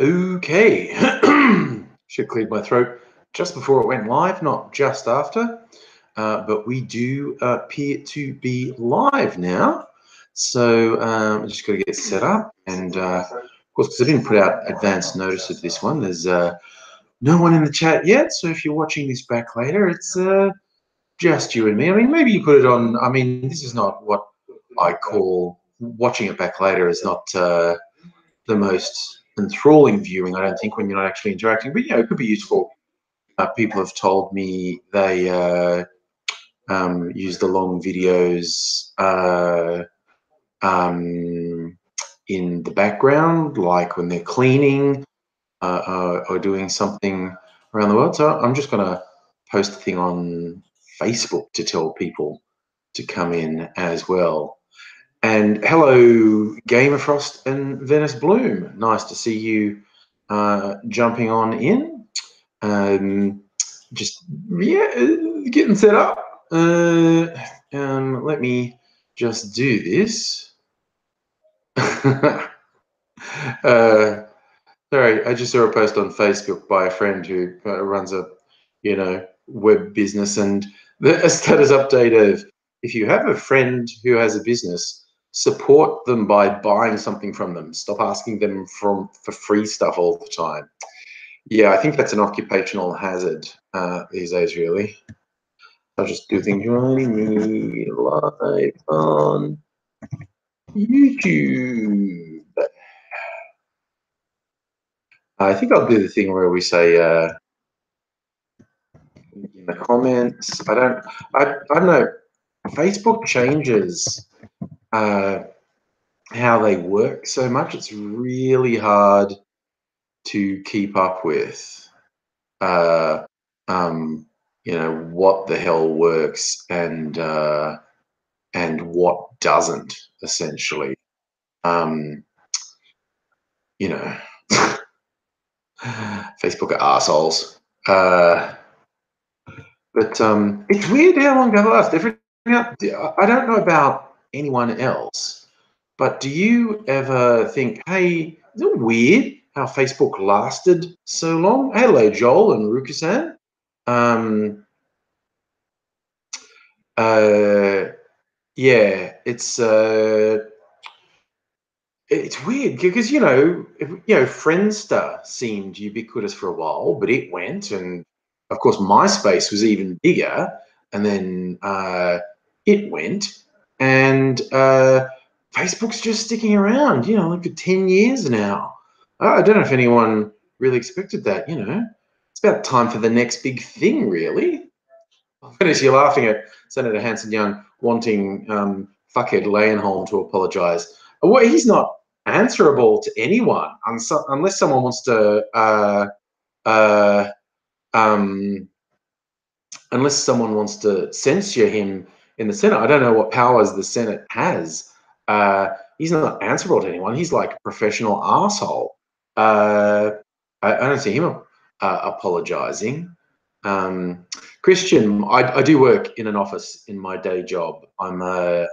Okay, should clear my throat just before it went live, not just after, but we do appear to be live now. So I just got to get set up, and of course, because I didn't put out advance notice of this one, there's no one in the chat yet. So if you're watching this back later, it's just you and me. I mean, maybe you put it on. I mean, this is not what I call watching it back later. Is not the most enthralling viewing, I don't think, when you're not actually interacting. But, it could be useful. People have told me they use the long videos in the background, like when they're cleaning or doing something around the world. So I'm just going to post a thing on Facebook to tell people to come in as well. And hello, Gamerfrost and Venice Bloom. Nice to see you jumping on in. Just, getting set up. Let me just do this. Sorry, I just saw a post on Facebook by a friend who runs a, web business, and a status update of, if you have a friend who has a business, support them by buying something from them. Stop asking them for free stuff all the time. Yeah, I think that's an occupational hazard these days, really. I'll just do things. Joining me live on YouTube. I think I'll do the thing where we say in the comments. I don't know. Facebook changes how they work so much. It's really hard to keep up with. What the hell works and what doesn't, essentially. Facebook are assholes. But it's weird how long they last. I don't know about anyone else, but do you ever think, hey, is it weird how Facebook lasted so long? Hello, Joel and Rukusan. Yeah, it's weird because Friendster seemed ubiquitous for a while, but it went, and of course MySpace was even bigger, and then it went, and Facebook's just sticking around, like for 10 years now. I don't know if anyone really expected that. It's about time for the next big thing, really. Finish, you're laughing at Senator Hanson Young wanting fuckhead Leyenholm to apologise. Well, he's not answerable to anyone unless someone wants to censure him in the Senate. I don't know what powers the Senate has. He's not answerable to anyone. He's like a professional asshole. I don't see him apologising. Christian, I do work in an office in my day job. I'm a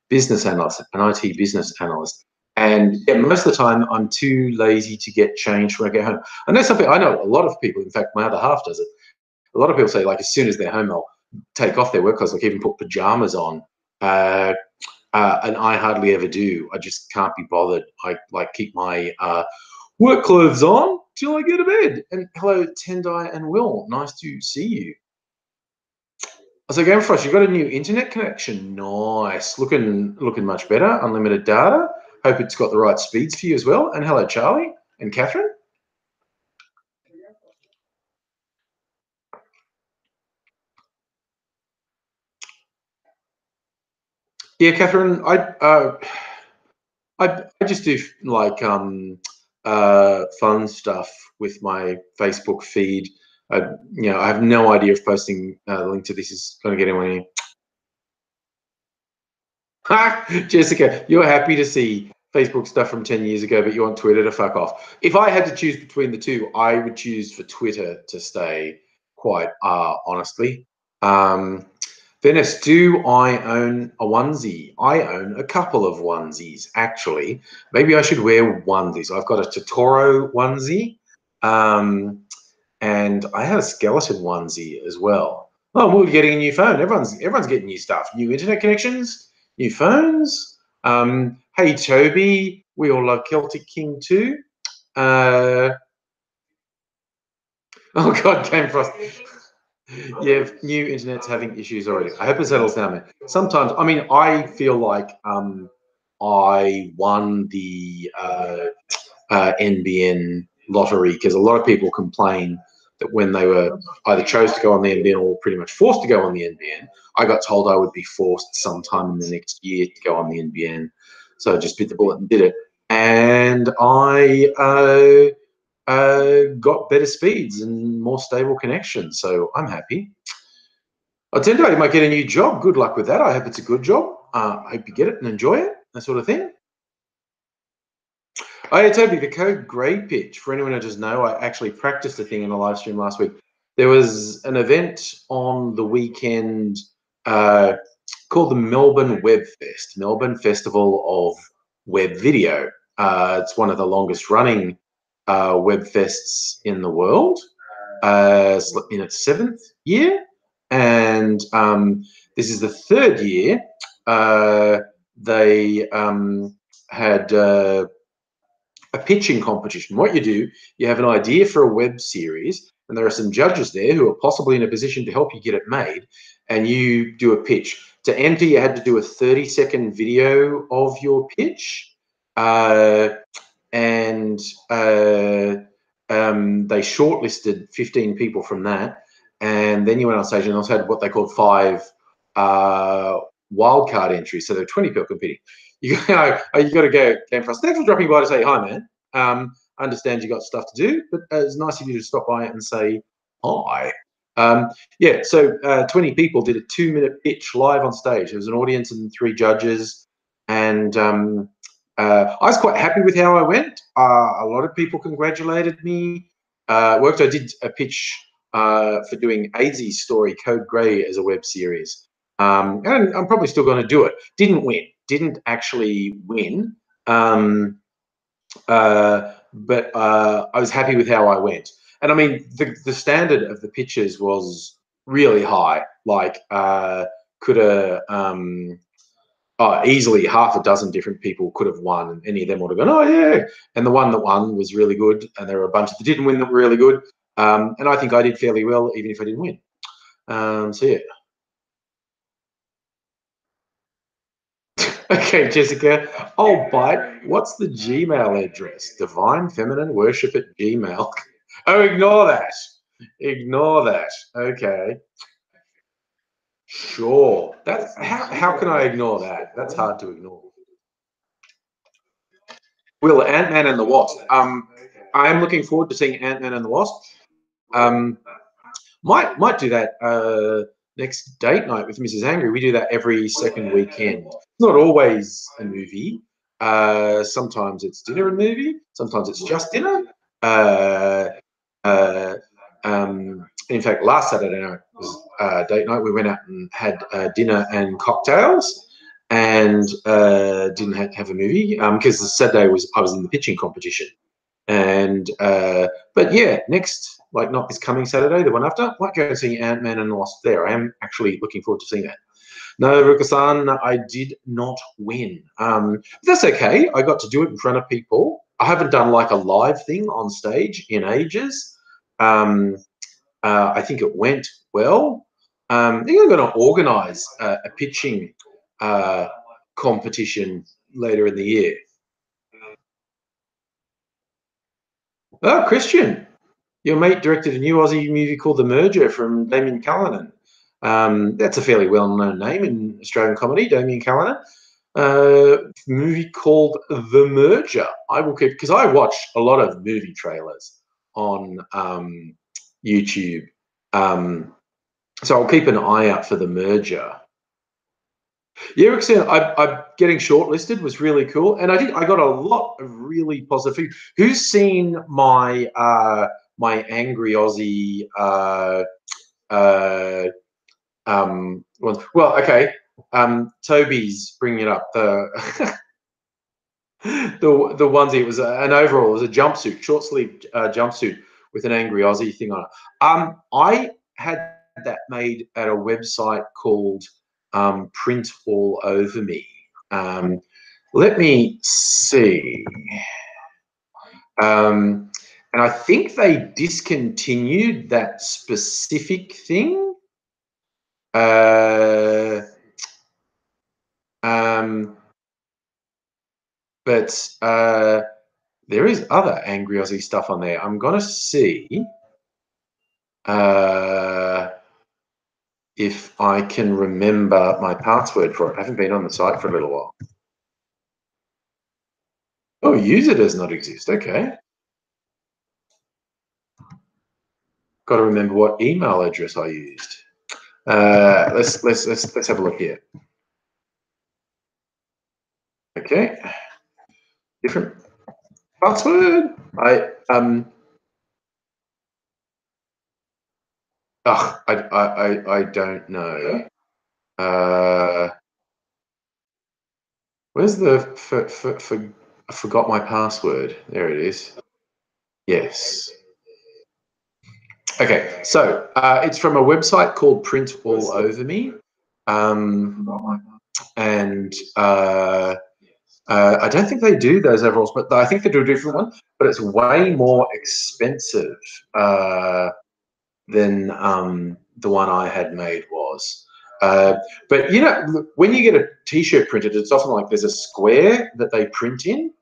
business analyst, an IT business analyst. And most of the time, I'm too lazy to get changed when I get home. I know a lot of people, in fact, my other half does it. A lot of people say, like, as soon as they're home, they'll take off their work clothes, like even put pajamas on. And I hardly ever do. I just can't be bothered. I keep my work clothes on till I go to bed. And hello, Tendai and Will. Nice to see you. So Game Frost, you've got a new internet connection. Nice. Looking much better. Unlimited data. Hope it's got the right speeds for you as well. And hello, Charlie and Catherine. Yeah, Catherine, I just do like fun stuff with my Facebook feed. I have no idea if posting the link to this is going to get anyone here. Jessica, you're happy to see Facebook stuff from 10 years ago, but you want Twitter to fuck off. If I had to choose between the two, I would choose for Twitter to stay, quite honestly. Venice, do I own a onesie? I own a couple of onesies, actually. Maybe I should wear onesies. I've got a Totoro onesie, and I have a skeleton onesie as well. Oh, we're getting a new phone. Everyone's getting new stuff. New internet connections, new phones. Hey, Toby, we all love Celtic King too. Oh, God, Game Frost. Yeah, new internet's having issues already. I hope it settles down, man. Sometimes, I mean, I feel like I won the NBN lottery because a lot of people complain that when they were either chose to go on the NBN or pretty much forced to go on the NBN, I got told I would be forced sometime in the next year to go on the NBN. So I just bit the bullet and did it. And I got better speeds and more stable connections. So I'm happy. I tend to, you might get a new job. Good luck with that. I hope it's a good job. I hope you get it and enjoy it, that sort of thing. Oh, yeah, Toby, the code grey pitch, for anyone who doesn't know, I actually practiced a thing in a live stream last week. There was an event on the weekend called the Melbourne Web Fest, Melbourne Festival of Web Video. It's one of the longest running web fests in the world. It's in its 7th year. And this is the 3rd year. They had a pitching competition. What you do, you have an idea for a web series, and there are some judges there who are possibly in a position to help you get it made, and you do a pitch. To enter, you had to do a 30-second video of your pitch, and they shortlisted 15 people from that, and then you went on stage and also had what they called 5 wildcard entries. So there were 20 people competing. You got to go, Game Frost. Thanks for dropping by to say hi, man. I understand you got stuff to do, but it's nice of you to stop by and say hi. Yeah, so 20 people did a 2-minute pitch live on stage. There was an audience and 3 judges, and I was quite happy with how I went. A lot of people congratulated me. I did a pitch for doing AZ's story, Code Grey, as a web series. And I'm probably still going to do it. Didn't actually win. But I was happy with how I went. And I mean, the standard of the pitches was really high. Like, could have easily half a dozen different people could have won, and any of them would have gone, oh yeah. And the one that won was really good, and there were a bunch that didn't win that were really good. And I think I did fairly well, even if I didn't win. So yeah. Okay, Jessica. Oh, bite. What's the Gmail address? Divine Feminine Worship at Gmail. Oh, ignore that. Ignore that. Okay. Sure. That's how can I ignore that? That's hard to ignore. Will, Ant-Man and the Wasp. I am looking forward to seeing Ant-Man and the Wasp. Might do that next date night with Mrs. Angry. We do that every second weekend. It's not always a movie. Sometimes it's dinner and movie. Sometimes it's just dinner. In fact, last Saturday night was date night. We went out and had dinner and cocktails, and didn't have a movie because the Saturday I was in the pitching competition. And but yeah, next, like not this coming Saturday, the one after, might go and see Ant-Man and the Wasp there. I am actually looking forward to seeing that. No, Ruka-san, I did not win. That's okay. I got to do it in front of people. I haven't done like a live thing on stage in ages. I think it went well. I think I'm going to organise a pitching competition later in the year. Oh, Christian, your mate directed a new Aussie movie called The Merger from Damien Callanan. That's a fairly well-known name in Australian comedy, Damien Callanan. Movie called The Merger. I will keep, because I watch a lot of movie trailers on YouTube. So I'll keep an eye out for The Merger. Yeah, Roxanne, I'm getting shortlisted was really cool, and I think I got a lot of really positive feedback. Who's seen my my AngryAussie Well, okay. Toby's bringing it up. The the onesie, it was an overall, it was a jumpsuit, short sleeve jumpsuit with an Angry Aussie thing on it. I had that made at a website called Print All Over Me. Let me see. And I think they discontinued that specific thing. But there is other Angry Aussie stuff on there. I'm gonna see if I can remember my password for it. I haven't been on the site for a little while. Oh, user does not exist. Okay. Got to remember what email address I used. Let's have a look here. Okay. Different password. I don't know. Where's the I forgot my password. There it is. Yes. Okay, so it's from a website called Print All Over Me, and I don't think they do those overalls, but I think they do a different one. But it's way more expensive than the one I had made was. But you know, when you get a T-shirt printed, it's often like there's a square that they print in,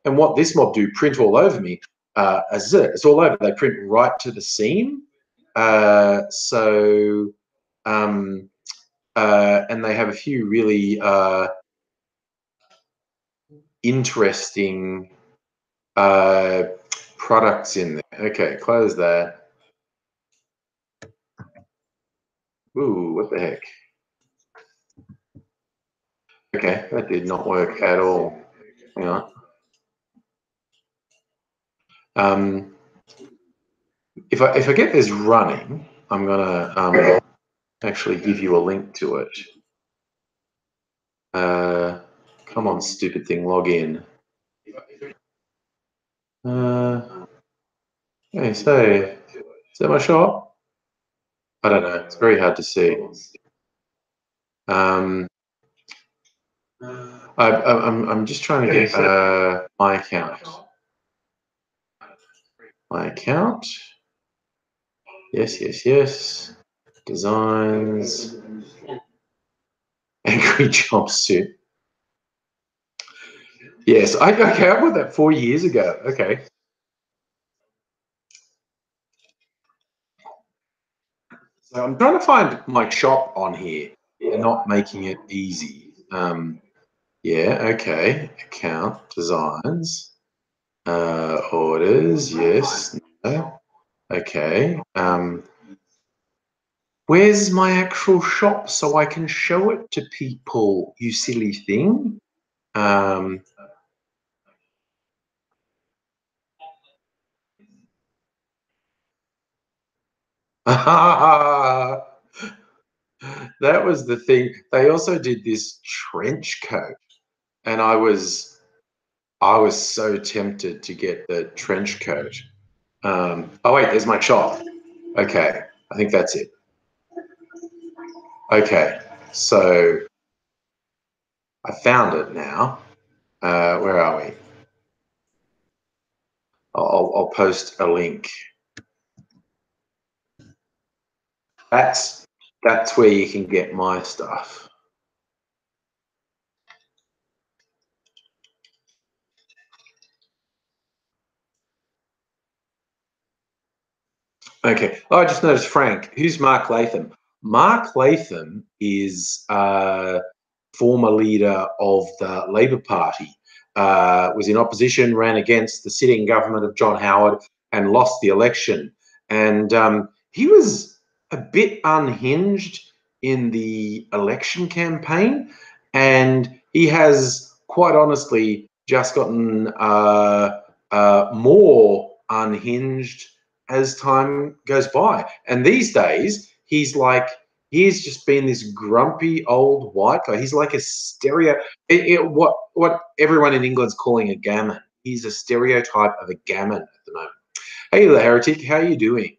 and what this mob do, Print All Over Me, as it's all over. They print right to the seam. And they have a few really interesting products in there. Okay, close that. Ooh, what the heck? Okay, that did not work at all. Hang on. If I get this running, I'm gonna actually give you a link to it. Come on, stupid thing, log in. Hey, say, is that my shop? I don't know. It's very hard to see. I'm just trying to get my account. My account. Yes, yes, yes. Designs. Angry jumpsuit. Yes, okay, I bought that 4 years ago. Okay. So I'm trying to find my shop on here. They're not making it easy. Yeah, okay. Account, designs, orders, yes, no. Okay. Where's my actual shop so I can show it to people, you silly thing? That was the thing. They also did this trench coat, and I was so tempted to get the trench coat. Oh wait, there's my shop. Okay, I think that's it. Okay, so I found it now. Where are we? I'll post a link. That's where you can get my stuff. Okay. Oh, I just noticed Frank. Who's Mark Latham? Mark Latham is former leader of the Labor Party. Was in opposition, ran against the sitting government of John Howard, and lost the election. And he was a bit unhinged in the election campaign, and he has quite honestly just gotten more unhinged as time goes by. And these days, he's like, he's just been this grumpy old white guy. He's like a stereo. What everyone in England's calling a gammon. He's a stereotype of a gammon at the moment. Hey, the heretic, how are you doing?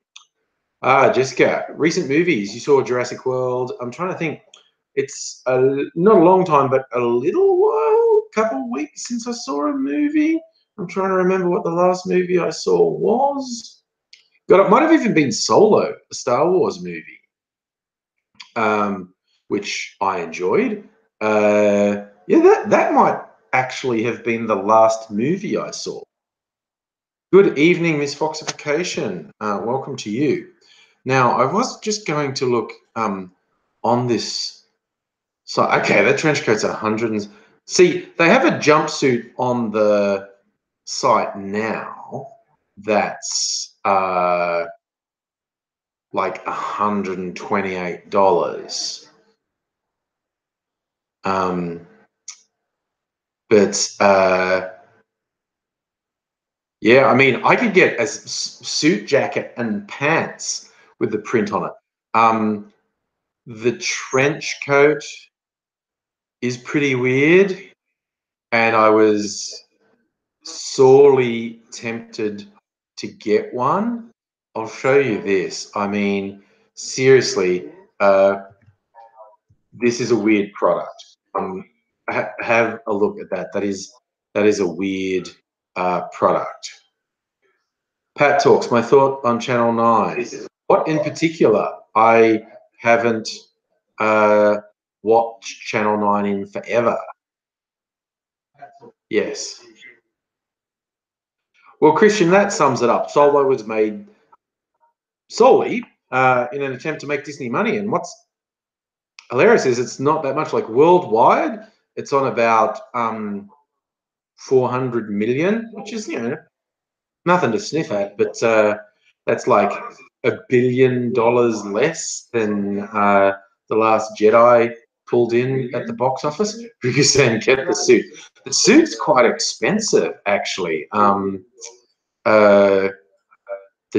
Jessica, recent movies. You saw Jurassic World. I'm trying to think. It's not a long time, but a little while, couple of weeks since I saw a movie. I'm trying to remember what the last movie I saw was. God, it might have even been Solo, a Star Wars movie, which I enjoyed. Yeah, that might actually have been the last movie I saw. Good evening, Miss Foxification. Welcome to you. Now, I was just going to look on this. So, okay, that trench coat's 100 and... See, they have a jumpsuit on the site now that's like $128. But yeah, I mean, I could get a suit jacket and pants with the print on it. The trench coat is pretty weird, and I was sorely tempted to get one. I'll show you this. I mean, seriously, this is a weird product. Have a look at that. That is a weird product. Pat Talks, my thought on Channel 9. What in particular? I haven't watched Channel 9 in forever. Yes. Well, Christian, that sums it up. Solo was made solely in an attempt to make Disney money. And what's hilarious is it's not that much. Like worldwide, it's on about 400 million, which is, you know, nothing to sniff at, but that's like $1 billion less than The Last Jedi pulled in at the box office. Because then get the suit. The suit's quite expensive, actually. The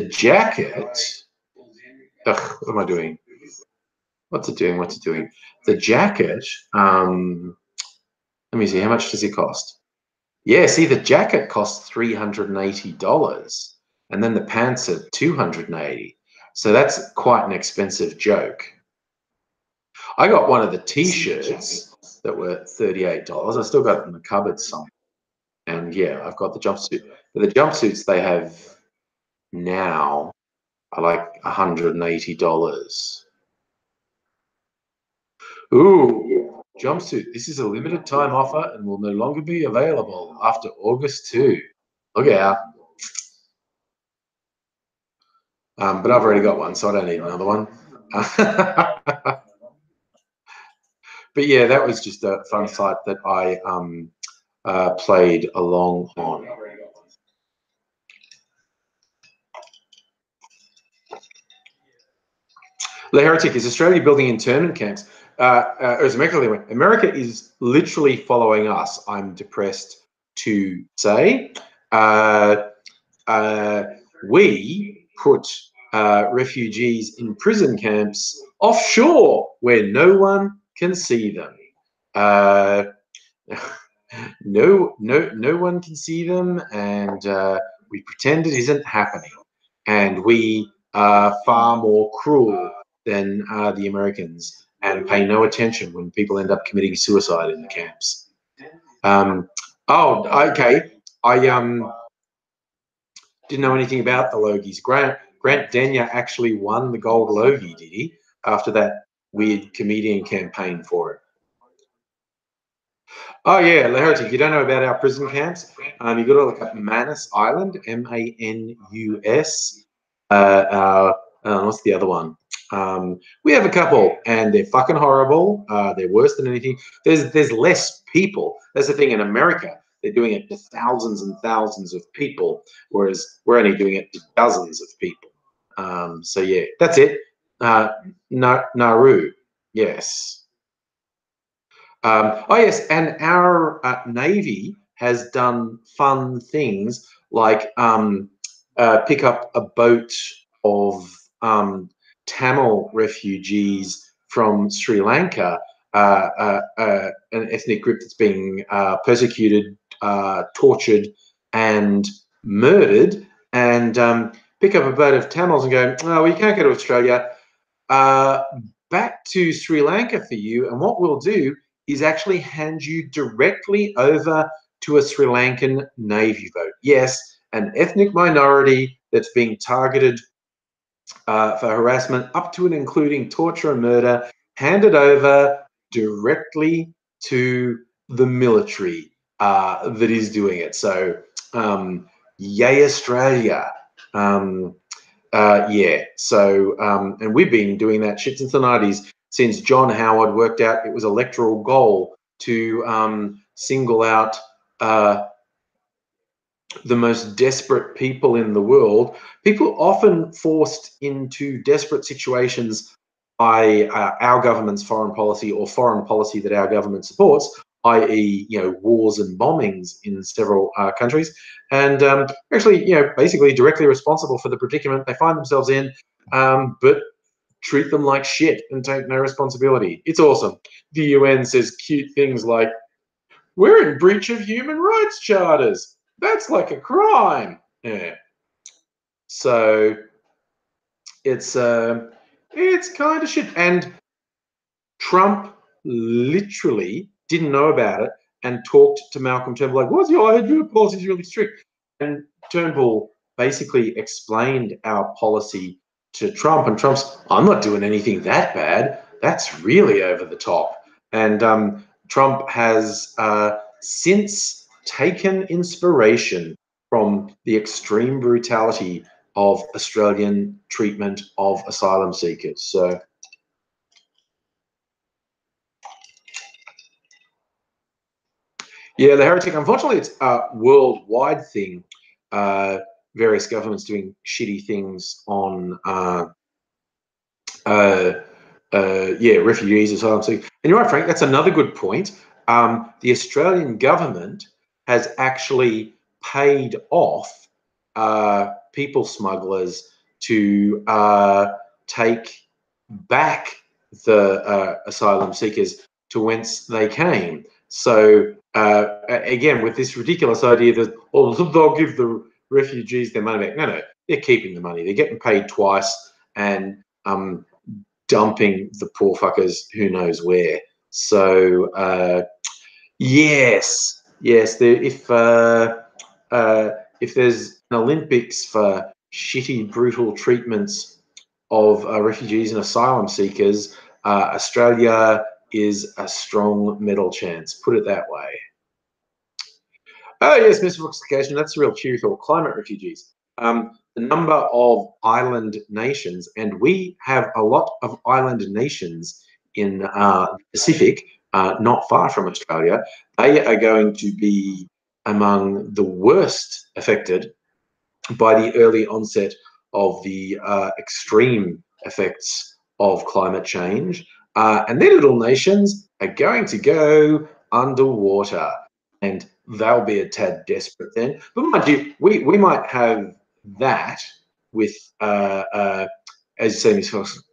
jacket. Ugh, what am I doing? What's it doing? What's it doing? The jacket. Let me see. How much does it cost? Yeah, see, the jacket costs $380, and then the pants are $280. So that's quite an expensive joke. I got one of the T-shirts that were $38. I still got it in the cupboard somewhere. And yeah, I've got the jumpsuit. But the jumpsuits they have now are like $180. Ooh, jumpsuit. This is a limited time offer and will no longer be available after August 2. Look out. But I've already got one, so I don't need another one. But yeah, that was just a fun site that I played along on. The Heretic, is Australia building internment camps? Or is America? America is literally following us, I'm depressed to say. We put refugees in prison camps offshore where no one can see them. No one can see them, and we pretend it isn't happening. And we are far more cruel than the Americans, and pay no attention when people end up committing suicide in the camps. Oh, okay. I didn't know anything about the Logies. Grant Denyer actually won the Gold Logie, did he? After that weird comedian campaign for it. Oh yeah, Heretic, you don't know about our prison camps? You got to look up Manus Island, MANUS. What's the other one? We have a couple, and they're fucking horrible. They're worse than anything. There's less people. That's the thing in America. They're doing it to thousands and thousands of people, whereas we're only doing it to dozens of people. So yeah, that's it. Nauru, yes. Oh yes, and our Navy has done fun things like pick up a boat of Tamil refugees from Sri Lanka, an ethnic group that's being persecuted, tortured, and murdered, and pick up a boat of Tamils and go, oh, well, you can't go to Australia. Back to Sri Lanka for you, and what we'll do is actually hand you directly over to a Sri Lankan Navy boat. Yes, an ethnic minority that's being targeted for harassment, up to and including torture and murder, handed over directly to the military that is doing it. So, yay, Australia. Yeah, so, and we've been doing that shit since the 90s, since John Howard worked out it was electoral goal to single out the most desperate people in the world, people often forced into desperate situations by our government's foreign policy or foreign policy that our government supports, i.e., wars and bombings in several countries, and actually, basically directly responsible for the predicament they find themselves in, but treat them like shit and take no responsibility. It's awesome. The UN says cute things like, we're in breach of human rights charters. That's like a crime. Yeah. So it's kind of shit. And Trump literally didn't know about it and talked to Malcolm Turnbull like, "What's your policy is really strict?" And Turnbull basically explained our policy to Trump, and Trump's, "I'm not doing anything that bad. That's really over the top." And Trump has since taken inspiration from the extreme brutality of Australian treatment of asylum seekers. So, yeah, the heretic, unfortunately, it's a worldwide thing. Various governments doing shitty things on, yeah, refugees, asylum seekers. And you're right, Frank, that's another good point. The Australian government has actually paid off people smugglers to take back the asylum seekers to whence they came. So again, with this ridiculous idea that, oh, they'll give the refugees their money back. No, they're keeping the money. They're getting paid twice and dumping the poor fuckers who knows where. So yes, if there's an Olympics for shitty, brutal treatments of refugees and asylum seekers, Australia is a strong medal chance. Put it that way. Oh yes, mystification. That's a real cheery thought. Climate refugees. The number of island nations, and we have a lot of island nations in the Pacific, not far from Australia. They are going to be among the worst affected by the early onset of the extreme effects of climate change. And their little nations are going to go underwater, and they'll be a tad desperate then. But mind you, we might have that with, as you say,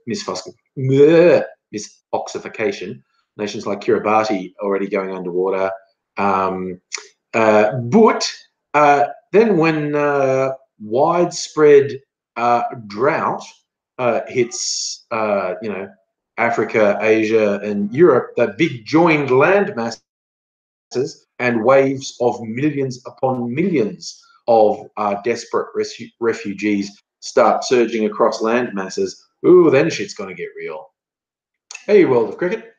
misfoxification. Nations like Kiribati already going underwater. But then when widespread drought hits, Africa, Asia, and Europe, the big joined land masses and waves of millions upon millions of desperate refugees start surging across land masses. Ooh, then shit's going to get real. Hey, World of Cricket.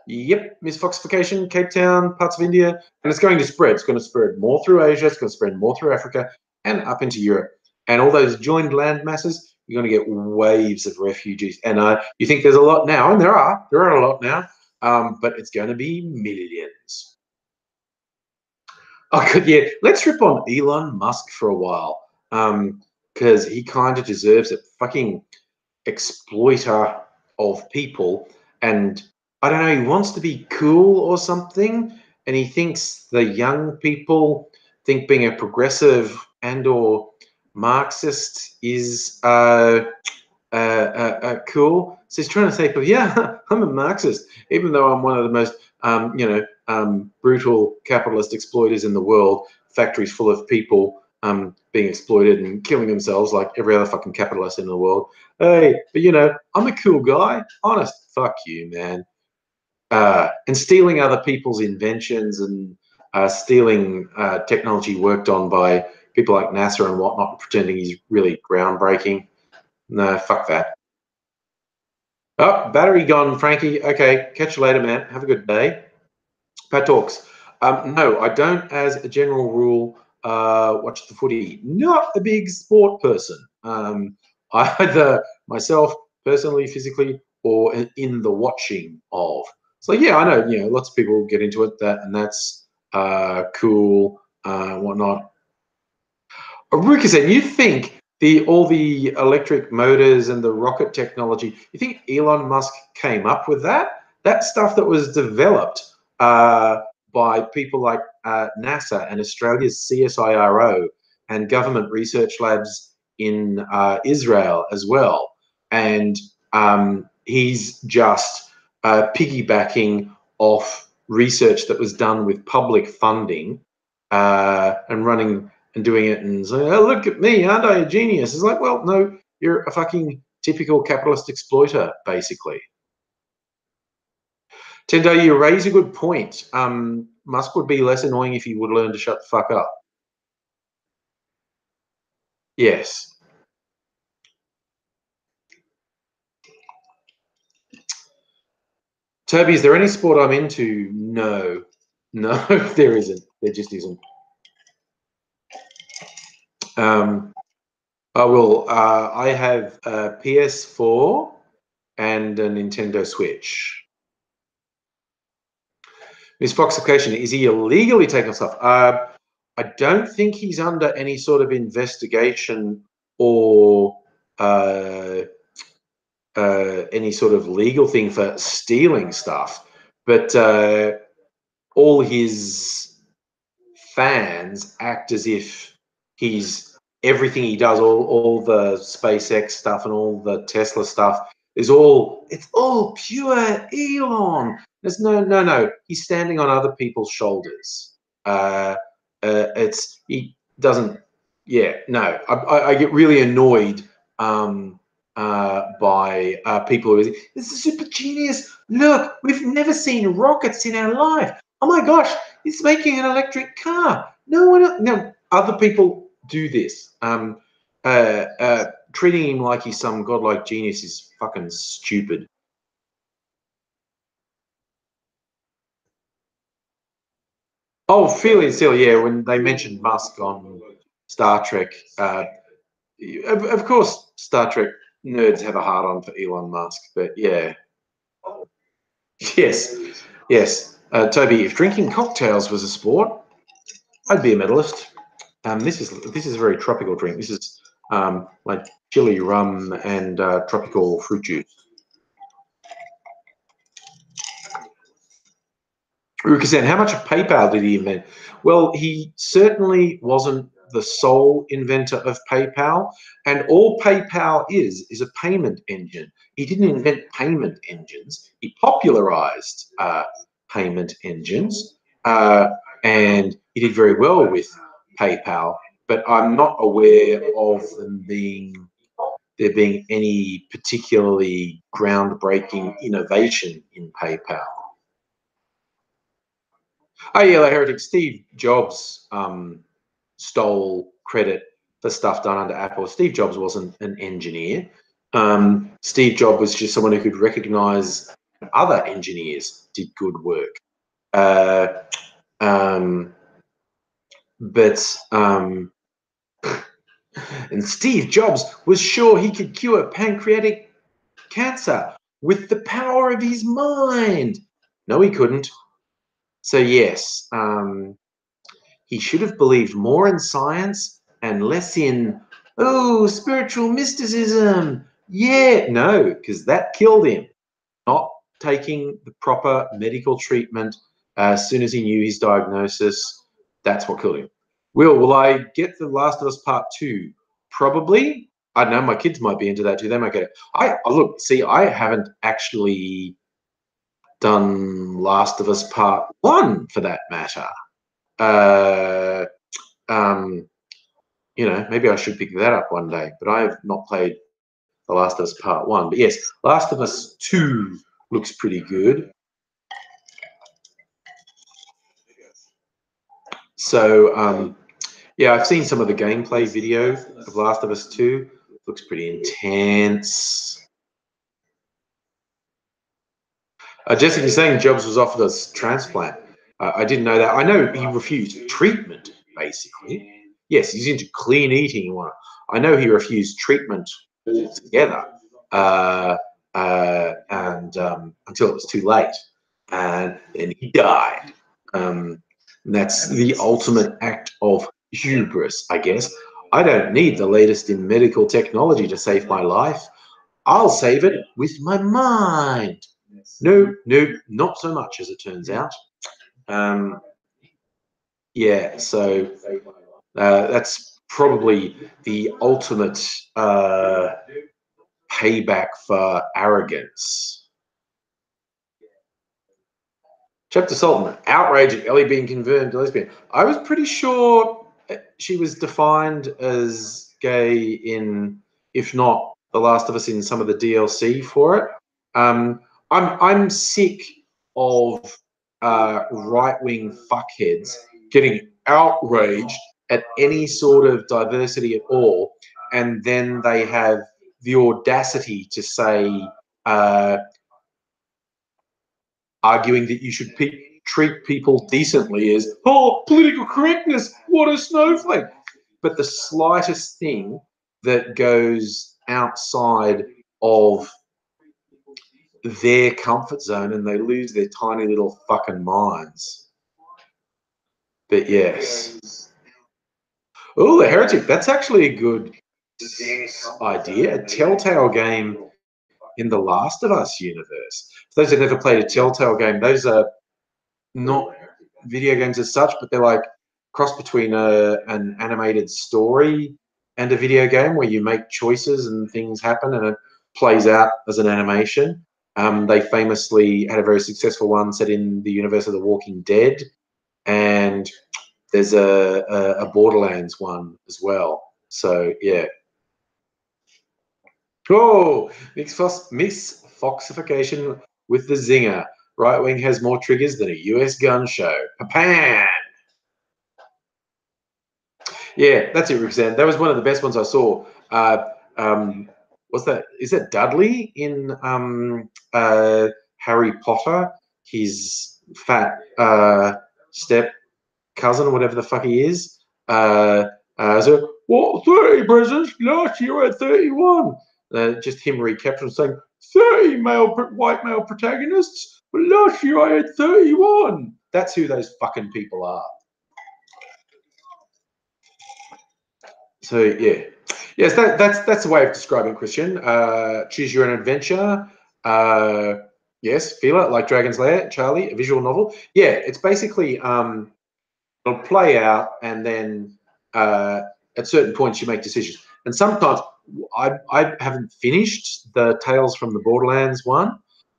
Yep, misfoxification, Cape Town, parts of India, and it's going to spread. It's going to spread more through Asia, it's going to spread more through Africa, and up into Europe. And all those joined land masses, you're going to get waves of refugees. And you think there's a lot now, and there are a lot now, but it's going to be millions. Oh, good, yeah. Let's rip on Elon Musk for a while, because he kind of deserves it. Fucking exploiter of people, and I don't know, he wants to be cool or something, and he thinks the young people think being a progressive and or Marxist is cool. So he's trying to say, yeah, I'm a Marxist, even though I'm one of the most, brutal capitalist exploiters in the world. Factories full of people being exploited and killing themselves like every other fucking capitalist in the world. Hey, but I'm a cool guy. Honest, fuck you, man. And stealing other people's inventions and stealing technology worked on by people like NASA and whatnot, pretending he's really groundbreaking. No, fuck that. Oh, battery gone, Frankie. Okay, catch you later, man. Have a good day. Pat talks. No, I don't, as a general rule, watch the footy. Not a big sport person. Either myself, personally, physically, or in the watching of. So yeah, I know. Lots of people get into it. That's cool, whatnot. Ruka said, you think all the electric motors and the rocket technology, you think Elon Musk came up with that? That stuff that was developed by people like NASA and Australia's CSIRO and government research labs in Israel as well. And he's just piggybacking off research that was done with public funding and running and doing it and saying, oh, look at me, aren't I a genius? It's like, well, no, you're a fucking typical capitalist exploiter, basically. Tendo, you raise a good point. Musk would be less annoying if he would learn to shut the fuck up. Yes. Toby, is there any sport I'm into? No. No, there isn't. There just isn't. I have a PS4 and a Nintendo Switch. Miss Foxification, is he illegally taking stuff? I don't think he's under any sort of investigation or any sort of legal thing for stealing stuff. But all his fans act as if he's everything he does, all the SpaceX stuff and all the Tesla stuff it's all pure Elon. There's no. He's standing on other people's shoulders. He doesn't. Yeah, no. I get really annoyed by people who this is a super genius. Look, we've never seen rockets in our life. Oh my gosh, it's making an electric car. No, other people do this. Treating him like he's some godlike genius is fucking stupid. Oh, feeling silly, yeah. When they mentioned Musk on Star Trek, of course, Star Trek nerds have a hard on for Elon Musk, but yeah, yes. Toby, if drinking cocktails was a sport, I'd be a medalist. This is a very tropical drink. This is like chili rum and tropical fruit juice. Rukasan, how much of PayPal did he invent? Well, he certainly wasn't the sole inventor of PayPal, and all PayPal is a payment engine. He didn't invent payment engines. He popularized payment engines, and he did very well with PayPal, but I'm not aware of there being any particularly groundbreaking innovation in PayPal. Oh yeah, the heretic Steve Jobs stole credit for stuff done under Apple. Steve Jobs wasn't an engineer. Steve Jobs was just someone who could recognize other engineers did good work. And Steve Jobs was sure he could cure pancreatic cancer with the power of his mind. No, he couldn't. So yes, he should have believed more in science and less in, spiritual mysticism. Yeah, no, because that killed him. Not taking the proper medical treatment as soon as he knew his diagnosis, that's what killed him. Will I get The Last of Us Part 2? Probably. I don't know, my kids might be into that too. They might get it. Look, see, I haven't actually done Last of Us Part 1 for that matter. You know, maybe I should pick that up one day, but I have not played The Last of Us Part 1. But yes, Last of Us 2 looks pretty good. So, yeah, I've seen some of the gameplay video of Last of Us 2. Looks pretty intense. Jessica's saying Jobs was offered a transplant. I didn't know that. I know he refused treatment, basically. Yes, he's into clean eating. I know he refused treatment altogether, and until it was too late, and then he died. And that's the ultimate act of hubris, I guess. I don't need the latest in medical technology to save my life. I'll save it with my mind. No, not so much as it turns out. Yeah, so that's probably the ultimate payback for arrogance. Chapter Sultan, outrage at Ellie being confirmed lesbian. I was pretty sure she was defined as gay in, if not The Last of Us, in some of the DLC for it. I'm sick of right-wing fuckheads getting outraged at any sort of diversity at all, and then they have the audacity to say, arguing that you should treat people decently as, oh, political correctness, what a snowflake. But the slightest thing that goes outside of their comfort zone and they lose their tiny little fucking minds. But yes. Oh, the Heretic, that's actually a good idea. A Telltale game in the Last of Us universe. For those that never played a Telltale game, those are not video games as such, but they're like cross between an animated story and a video game where you make choices and things happen and it plays out as an animation. They famously had a very successful one set in the universe of The Walking Dead, and there's a Borderlands one as well. So yeah. Oh, mix foxification with the zinger. Right wing has more triggers than a US gun show. Papan. Yeah, that's it, Roxanne. That was one of the best ones I saw. What's that? Is that Dudley in Harry Potter? His fat step cousin, whatever the fuck he is. So, what, 30 presidents? Last year I had 31. Just him recapturing saying, 30 white male protagonists, but last year I had 31. That's who those fucking people are. So yeah, yes, that's the way of describing Christian. Choose your own adventure. Yes, feel it like Dragon's Lair, Charlie, a visual novel. Yeah, it's basically it'll play out, and then at certain points you make decisions. And sometimes I haven't finished the Tales from the Borderlands one,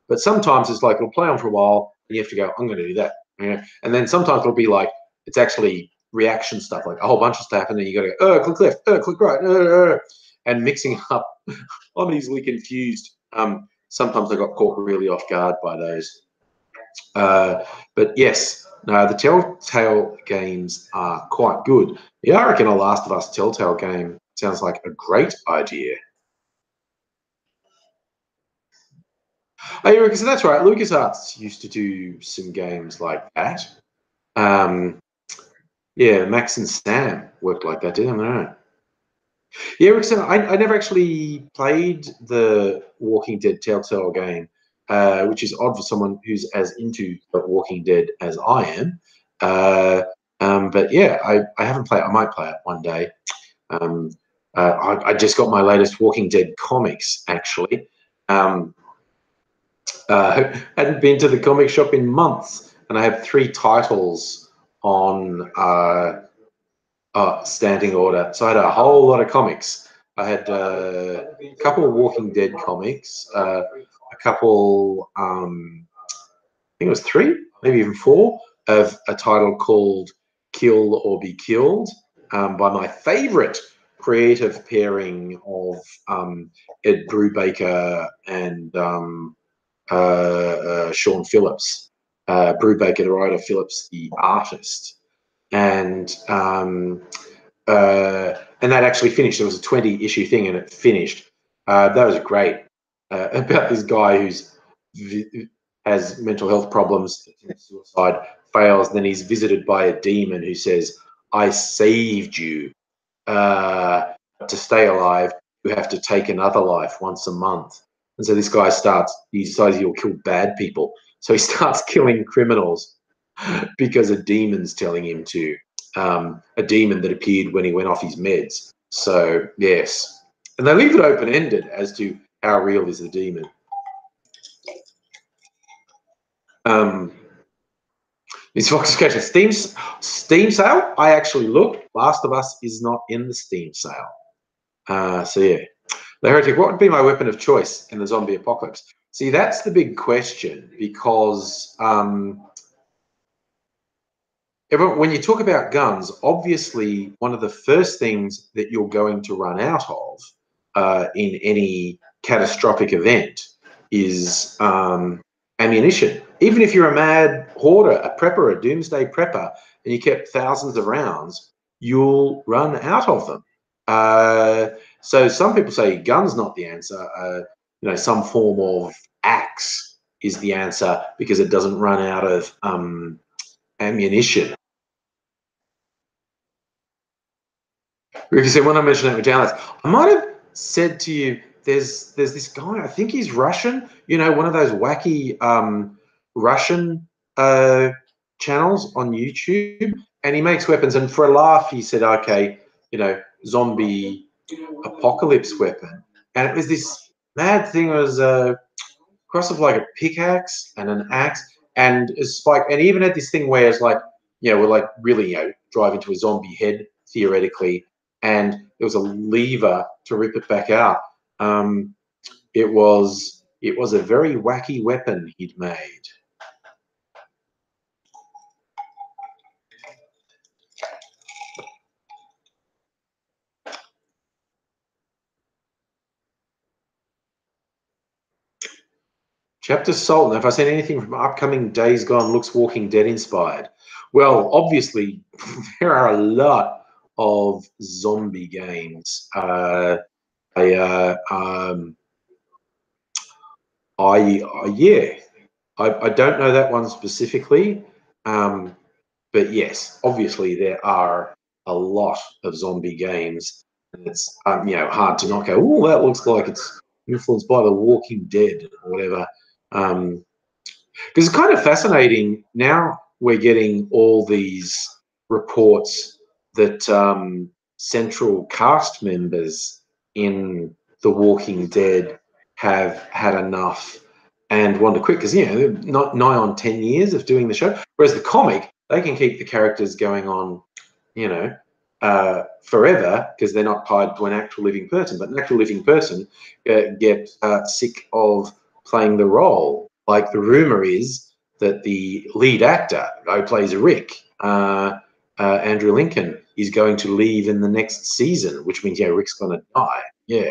but sometimes it's like it'll play on for a while, and you have to go, I'm going to do that. Yeah. And then sometimes it'll be like it's actually reaction stuff, like a whole bunch of stuff, and then you got to go, click left, click right, and mixing up. I'm easily confused. Sometimes I got caught really off guard by those. But yes, no, the Telltale games are quite good. Yeah, I reckon a Last of Us Telltale game sounds like a great idea. Oh, yeah, because that's right. LucasArts used to do some games like that. Yeah, Max and Sam worked like that, didn't they? Yeah, Rickson, I never actually played the Walking Dead Telltale game, which is odd for someone who's as into The Walking Dead as I am. But yeah, I haven't played. I might play it one day. I just got my latest Walking Dead comics, actually. Hadn't been to the comic shop in months, and I have 3 titles on standing order. So I had a whole lot of comics I had a couple of Walking Dead comics, a couple, I think it was 3, maybe even 4, of a title called Kill or Be Killed, by my favorite creative pairing of Ed Brubaker and Sean Phillips. Brubaker, the writer, Phillips, the artist. And that actually finished. It was a 20-issue thing, and it finished. That was great. About this guy who's has mental health problems, suicide, fails, then he's visited by a demon who says, "I saved you. To stay alive, you have to take another life once a month." And so this guy he decides he'll kill bad people. So he starts killing criminals because a demon's telling him to. A demon that appeared when he went off his meds. So, yes. And they leave it open-ended as to how real is the demon. Miss Fox's question, Steam sale? I actually looked. Last of Us is not in the Steam sale. So, yeah. The Heretic, what would be my weapon of choice in the zombie apocalypse? See, that's the big question, because when you talk about guns, obviously one of the first things that you're going to run out of in any catastrophic event is ammunition. Even if you're a mad hoarder, a prepper, a doomsday prepper, and you kept thousands of rounds, you'll run out of them. So some people say gun's not the answer. Some form of axe is the answer because it doesn't run out of ammunition. Ricky said, when I mentioned that with downloads, I might have said to you, there's this guy, I think he's Russian, one of those wacky Russian channels on YouTube, and he makes weapons. And for a laugh, he said, okay, zombie apocalypse weapon. And it was this mad thing. It was a cross of like a pickaxe and an axe and a spike. And he even had this thing where it's like, we're like really, drive into a zombie head theoretically. And there was a lever to rip it back out. It was a very wacky weapon he'd made. Chapter Sultan, if I said anything from upcoming Days Gone looks Walking Dead inspired. Well, obviously, there are a lot of zombie games. I don't know that one specifically, but yes, obviously there are a lot of zombie games, and it's hard to not go, oh, that looks like it's influenced by The Walking Dead or whatever. Because it's kind of fascinating. Now we're getting all these reports that central cast members in The Walking Dead have had enough and want to quit because, not nigh on 10 years of doing the show. Whereas the comic, they can keep the characters going on, forever because they're not tied to an actual living person. But an actual living person get sick of playing the role. Like the rumor is that the lead actor who plays Rick, Andrew Lincoln, is going to leave in the next season, which means Rick's going to die. Yeah.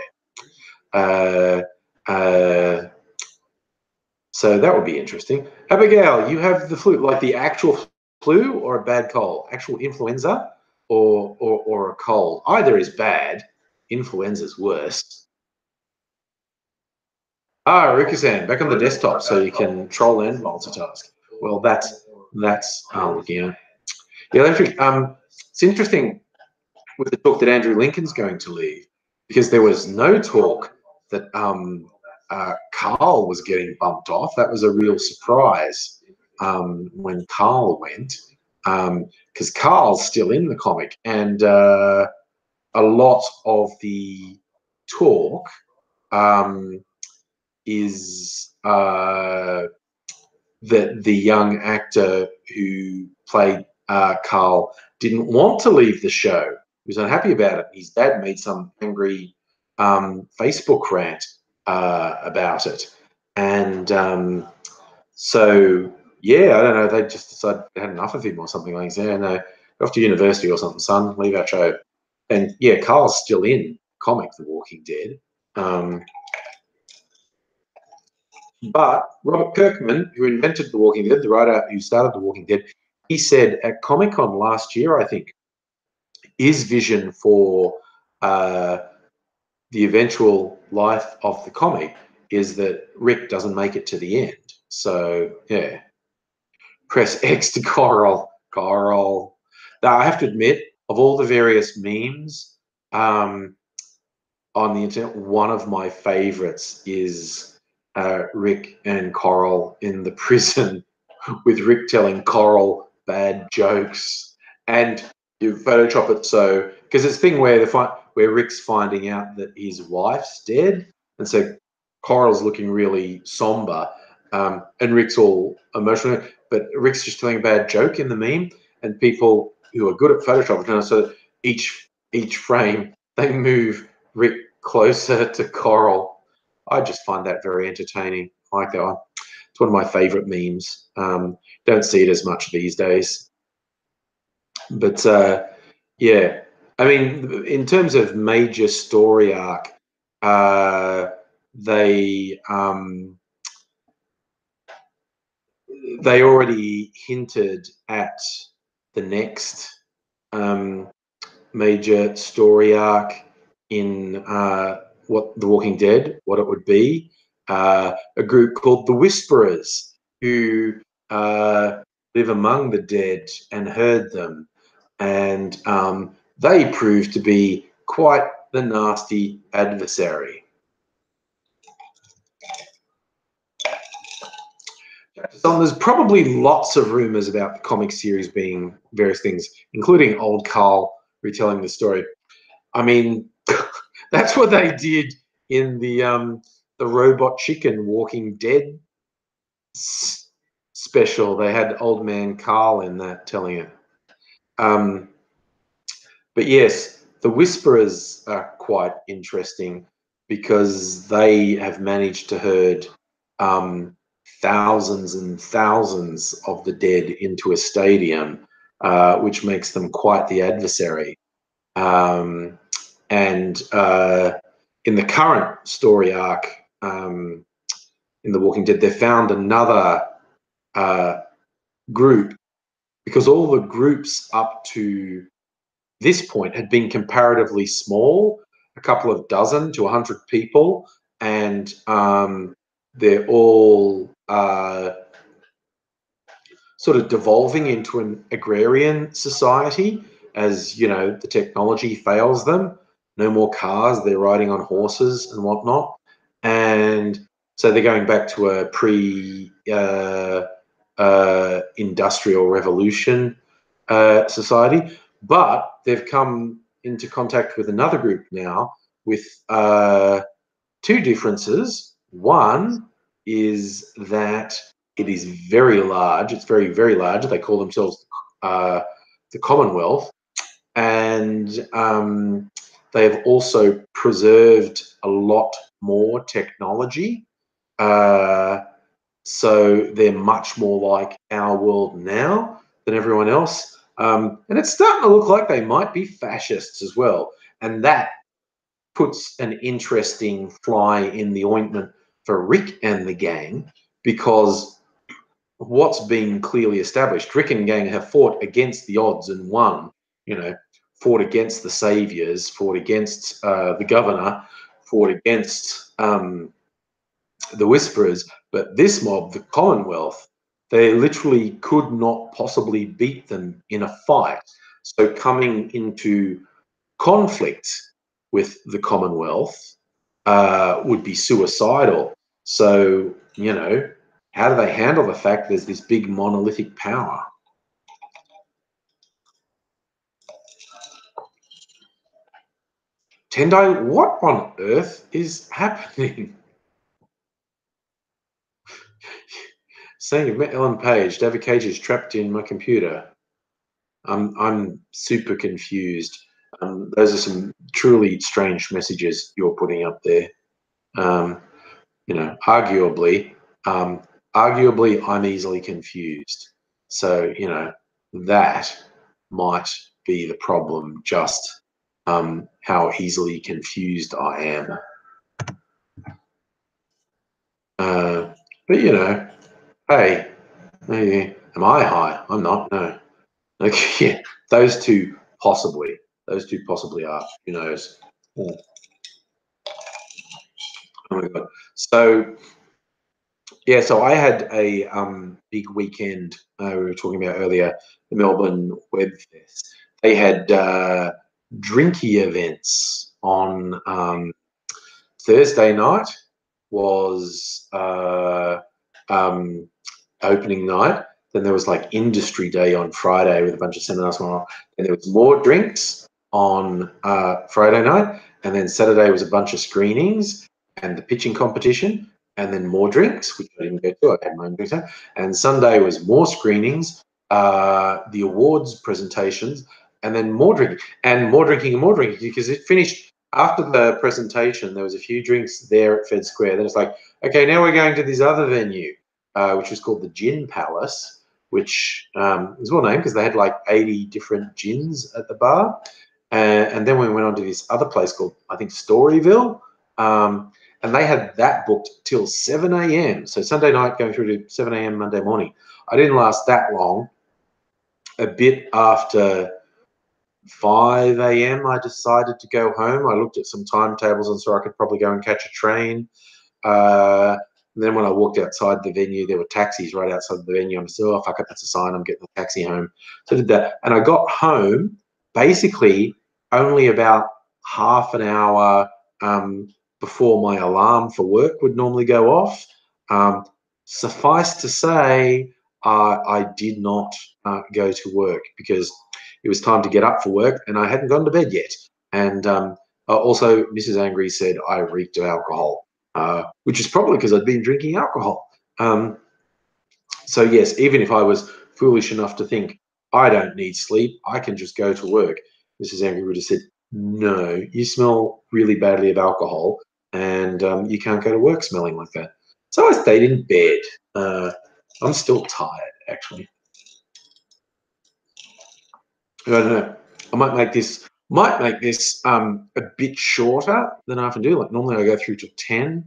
So that would be interesting. Abigail, you have the flu, like the actual flu or a bad cold, actual influenza or a cold. Either is bad. Influenza's worse. Rikusan, back on the desktop so you can control and multitask. Well, that's looking at. Yeah, it's interesting with the talk that Andrew Lincoln's going to leave because there was no talk that Carl was getting bumped off. That was a real surprise when Carl went because Carl's still in the comic and a lot of the talk is that the young actor who played Carl didn't want to leave the show. He was unhappy about it. His dad made some angry Facebook rant about it, and so yeah, I don't know. They just decided they had enough of him or something like that. Yeah, no, go off to university or something, son. Leave our show. And yeah, Carl's still in comic The Walking Dead. But Robert Kirkman, who invented The Walking Dead, the writer who started The Walking Dead, he said at Comic-Con last year, I think, his vision for the eventual life of the comic is that Rick doesn't make it to the end. So, yeah. Press X to Coral. Coral. Now, I have to admit, of all the various memes on the internet, one of my favorites is Rick and Coral in the prison with Rick telling Coral bad jokes, and you Photoshop it so because it's a thing where where Rick's finding out that his wife's dead, and so Coral's looking really somber, and Rick's all emotional, but Rick's just telling a bad joke in the meme, and people who are good at Photoshop, so each frame they move Rick closer to Coral. I just find that very entertaining. I like that one. It's one of my favorite memes. Don't see it as much these days. But yeah, I mean, in terms of major story arc, they already hinted at the next major story arc in what The Walking Dead, what it would be. A group called the Whisperers, who live among the dead and heard them, and they proved to be quite the nasty adversary. So there's probably lots of rumors about the comic series being various things, including old Carl retelling the story. I mean, that's what they did in the Robot Chicken Walking Dead special. They had old man Carl in that telling it. But yes, the Whisperers are quite interesting because they have managed to herd thousands and thousands of the dead into a stadium, which makes them quite the adversary. And in the current story arc in The Walking Dead, they found another group, because all the groups up to this point had been comparatively small, a couple of dozen to 100 people, and they're all sort of devolving into an agrarian society as, you know, the technology fails them. No more cars, they're riding on horses and whatnot. And so they're going back to a pre-industrial revolution society. But they've come into contact with another group now with two differences. One is that it is very large. It's very, very large. They call themselves the Commonwealth. And they have also preserved a lot more technology. So they're much more like our world now than everyone else. And it's starting to look like they might be fascists as well. And that puts an interesting fly in the ointment for Rick and the gang, because what's been clearly established, Rick and gang have fought against the odds and won, you know, fought against the saviors, fought against the governor, fought against the Whisperers. But this mob, the Commonwealth, they literally could not possibly beat them in a fight. So coming into conflict with the Commonwealth would be suicidal. So, you know, how do they handle the fact there's this big monolithic power? Tendai, what on earth is happening? Saying you've met Ellen Page, David Cage is trapped in my computer. I'm super confused. Those are some truly strange messages you're putting up there. You know, arguably, I'm easily confused. So, you know, that might be the problem, just how easily confused I am. But, you know, hey, am I high? I'm not, no. Okay, yeah, those two possibly are, who knows. Oh my God. So, yeah, so I had a big weekend. We were talking about earlier, the Melbourne Web Fest. They had drinky events on Thursday night was opening night. Then there was like industry day on Friday with a bunch of seminars going on. And there was more drinks on Friday night. And then Saturday was a bunch of screenings and the pitching competition. And then more drinks, which I didn't go to. I had my own drinks. And Sunday was more screenings, the awards presentations, and then more drinking and more drinking and more drinking, because it finished after the presentation. There was a few drinks there at Fed Square. Then it's like, okay, now we're going to this other venue, which was called the Gin Palace, which is well named because they had like 80 different gins at the bar. And then we went on to this other place called, I think, Storyville. And they had that booked till 7 a.m. So Sunday night going through to 7 a.m. Monday morning. I didn't last that long. A bit after 5 a.m. I decided to go home. I looked at some timetables and saw I could probably go and catch a train. And then when I walked outside the venue, there were taxis right outside the venue. I'm still, oh, fuck it, that's a sign. I'm getting a taxi home. So I did that. And I got home basically only about half an hour before my alarm for work would normally go off. Suffice to say, I did not go to work because it was time to get up for work and I hadn't gone to bed yet. And also, Mrs. Angry said I reeked of alcohol, which is probably because I'd been drinking alcohol. So yes, even if I was foolish enough to think I don't need sleep, I can just go to work, Mrs. Angry would have said, no, you smell really badly of alcohol and you can't go to work smelling like that. So I stayed in bed. I'm still tired, actually. I don't know. I might make this a bit shorter than I often do. Like normally I go through to 10.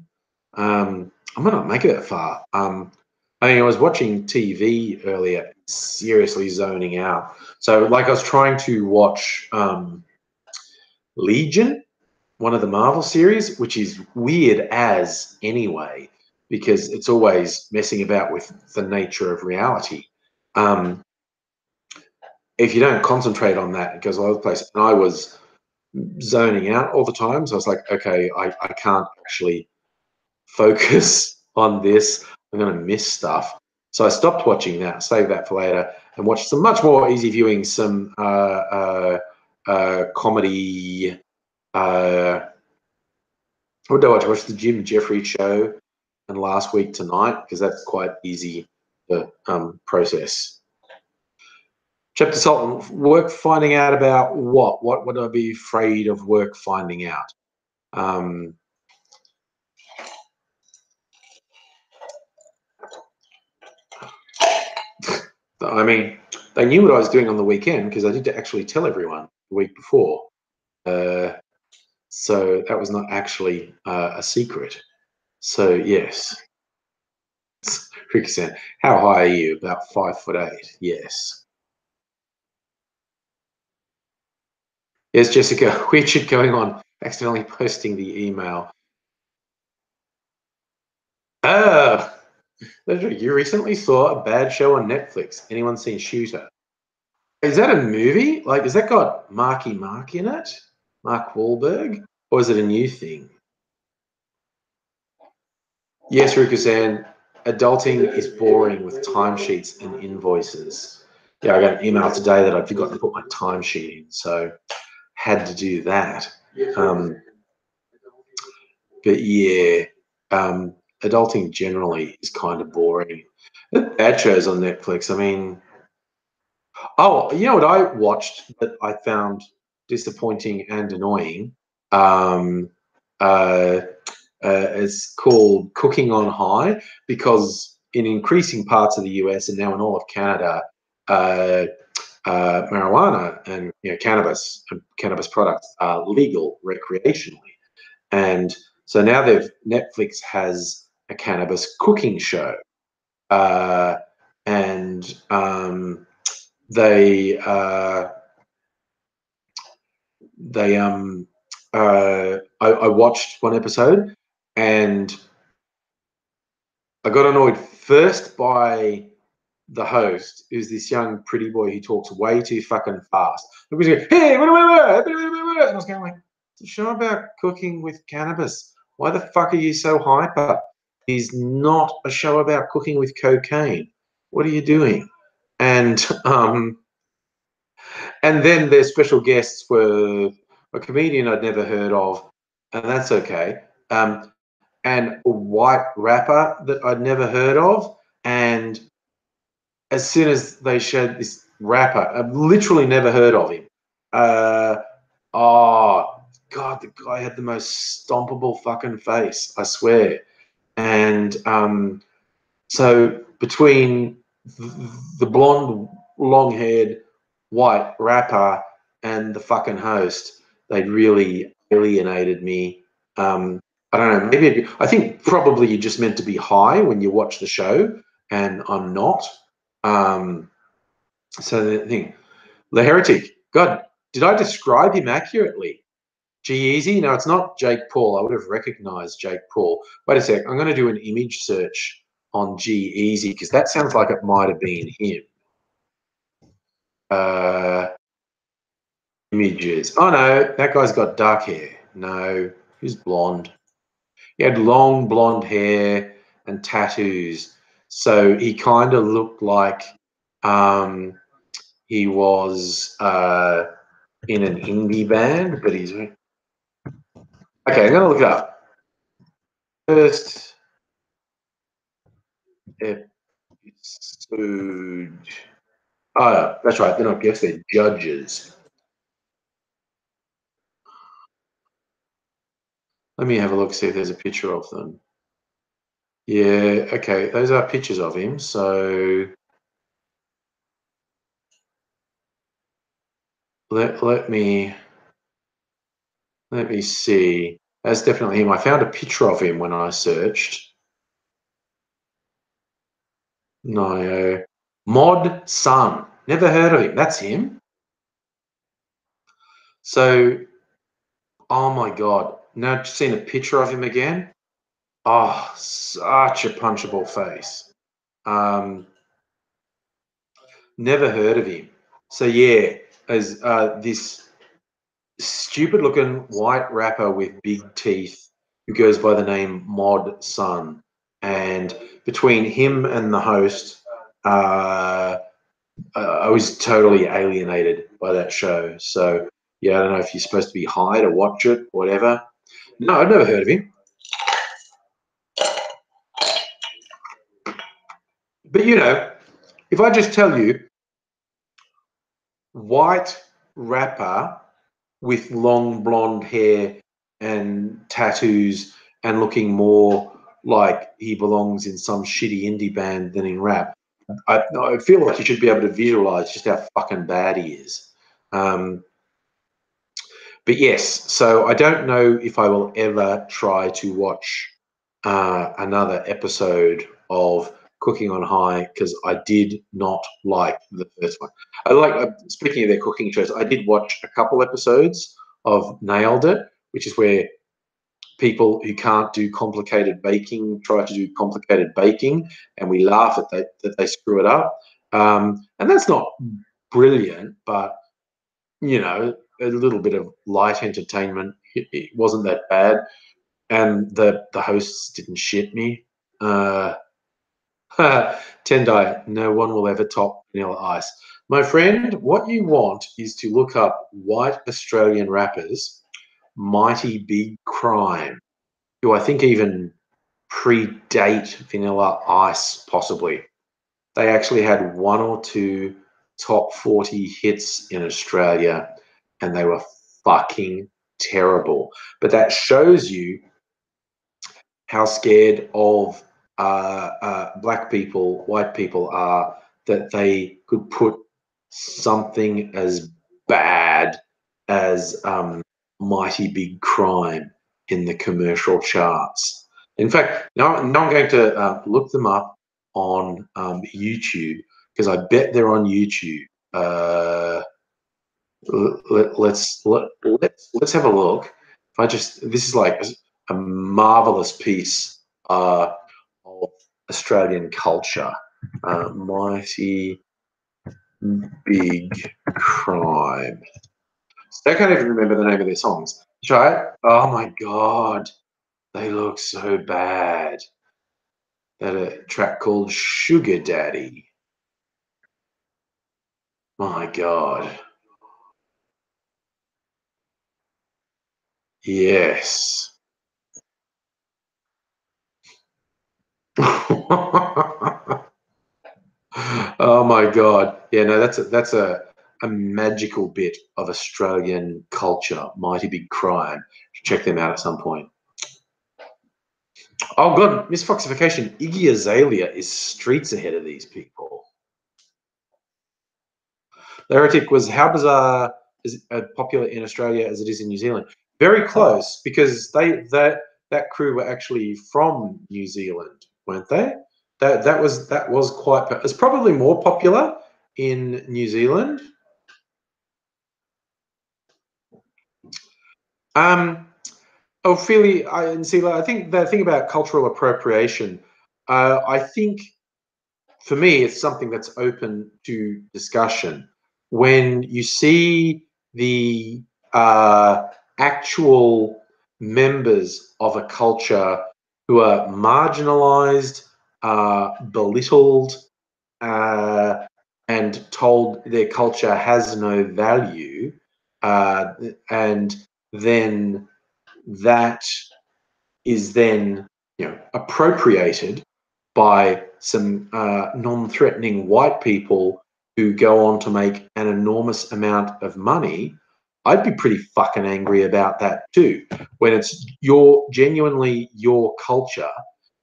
I might not make it that far. I mean, I was watching TV earlier, seriously zoning out. So like I was trying to watch Legion, one of the Marvel series, which is weird as anyway, because it's always messing about with the nature of reality. If you don't concentrate on that, it goes all over the place. And I was zoning out all the time. So I was like, okay, I can't actually focus on this. I'm going to miss stuff. So I stopped watching that, saved that for later, and watched some much more easy viewing, some comedy. What did I watch? I watched the Jim Jeffrey show and Last Week Tonight, because that's quite easy to process. Chapter Sultan, work finding out about what? What would I be afraid of work finding out? I mean, they knew what I was doing on the weekend because I did actually tell everyone the week before. So that was not actually a secret. So yes. Ricky said, how high are you? About 5'8". Yes. Yes, Jessica, weird shit going on. Accidentally posting the email. You recently saw a bad show on Netflix. Anyone seen Shooter? Is that a movie? Like, has that got Marky Mark in it? Mark Wahlberg? Or is it a new thing? Yes, Rukusan, adulting is boring with timesheets and invoices. Yeah, I got an email today that I'd forgotten to put my timesheet in, so had to do that. But yeah, adulting generally is kind of boring. Bad shows on Netflix. I mean, oh, you know what I watched that I found disappointing and annoying. It's called Cooking on High, because in increasing parts of the US and now in all of Canada, marijuana and cannabis products are legal recreationally, and so now Netflix has a cannabis cooking show, and they I watched one episode, and I got annoyed first by the host, who's this young pretty boy who talks way too fucking fast. And he goes, hey, and I was going like, it's a show about cooking with cannabis. Why the fuck are you so hyper? It's not a show about cooking with cocaine. What are you doing? And then their special guests were a comedian I'd never heard of, and that's okay. And a white rapper that I'd never heard of. And as soon as they showed this rapper, I've literally never heard of him. Oh, God, the guy had the most stompable fucking face, I swear. And so between the blonde, long-haired, white rapper and the fucking host, they'd really alienated me. I don't know. Maybe I think probably you're just meant to be high when you watch the show, and I'm not. So the thing, the heretic. God, did I describe him accurately? G-Eazy? No, it's not Jake Paul. I would have recognized Jake Paul. Wait a sec. I'm going to do an image search on G-Eazy, because that sounds like it might have been him. Images. Oh no, that guy's got dark hair. No, he's blonde. He had long blonde hair and tattoos, so he kind of looked like he was in an indie band, but he's okay. I'm gonna look it up. First episode. Oh, that's right. They're not guests; they're judges. Let me have a look, see if there's a picture of them. Yeah, okay, those are pictures of him. So let me see. That's definitely him. I found a picture of him when I searched. No, Mod Sun. Never heard of him. That's him. So, oh my God. Now I've seen a picture of him again. Oh, such a punchable face. Never heard of him. So yeah, as this stupid looking white rapper with big teeth who goes by the name Mod Sun. And between him and the host, I was totally alienated by that show. So yeah, I don't know if you're supposed to be high to watch it, whatever. No, I've never heard of him. But if I just tell you, white rapper with long blonde hair and tattoos and looking more like he belongs in some shitty indie band than in rap, I feel like you should be able to visualize just how fucking bad he is. But yes, so I don't know if I will ever try to watch another episode of Cooking on High, because I did not like the first one. Speaking of their cooking shows, I did watch a couple episodes of Nailed It, which is where people who can't do complicated baking try to do complicated baking, and we laugh at that they screw it up. And that's not brilliant, but a little bit of light entertainment. It wasn't that bad, and the hosts didn't shit me. Tendai, no one will ever top Vanilla Ice. My friend, what you want is to look up white Australian rappers, Mighty Big Crime, who I think even predate Vanilla Ice, possibly. They actually had one or two top 40 hits in Australia, and they were fucking terrible. But that shows you how scared of black people, white people are, that they could put something as bad as Mighty Big Crime in the commercial charts. In fact, now I'm going to look them up on YouTube, because I bet they're on YouTube. Let's have a look. If I just, this is like a marvelous piece of Australian culture. Mighty Big Crime. So I can't even remember the name of their songs. Try it. Oh my god, they look so bad. That a track called Sugar Daddy. My god. Yes. Oh my god. Yeah, no, that's a magical bit of Australian culture. Mighty Big Crime. Check them out at some point. Oh god, misfoxification. Iggy Azalea is streets ahead of these people. The Heretic was how bizarre is popular in Australia as it is in New Zealand. Very close, because that crew were actually from New Zealand, weren't they? That was quite. It's probably more popular in New Zealand. Ophelia and Sela, I think the thing about cultural appropriation, I think for me, it's something that's open to discussion. When you see the actual members of a culture who are marginalized, belittled, and told their culture has no value, and then that is then, appropriated by some non-threatening white people who go on to make an enormous amount of money, I'd be pretty fucking angry about that too. When it's genuinely your culture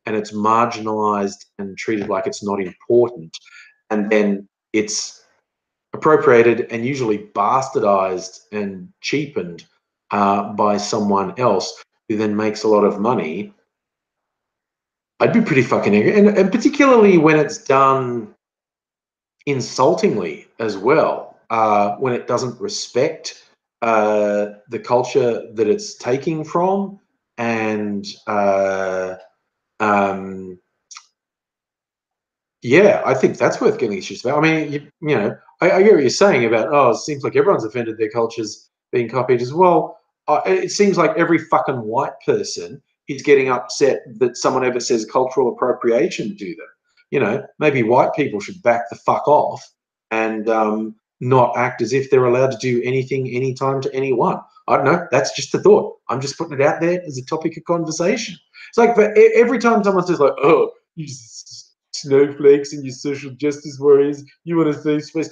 and it's marginalized and treated like it's not important, and then it's appropriated and usually bastardized and cheapened by someone else who then makes a lot of money, I'd be pretty fucking angry. And particularly when it's done insultingly as well, when it doesn't respect the culture that it's taking from. And yeah, I think that's worth getting issues about. I mean, I get what you're saying about, oh, it seems like everyone's offended their culture's being copied as well. It seems like every fucking white person is getting upset that someone ever says cultural appropriation to them. Maybe white people should back the fuck off and not act as if they're allowed to do anything, anytime to anyone. I don't know. That's just a thought. I'm just putting it out there as a topic of conversation. It's like every time someone says like, oh, you snowflakes and your social justice warriors, you want to say space.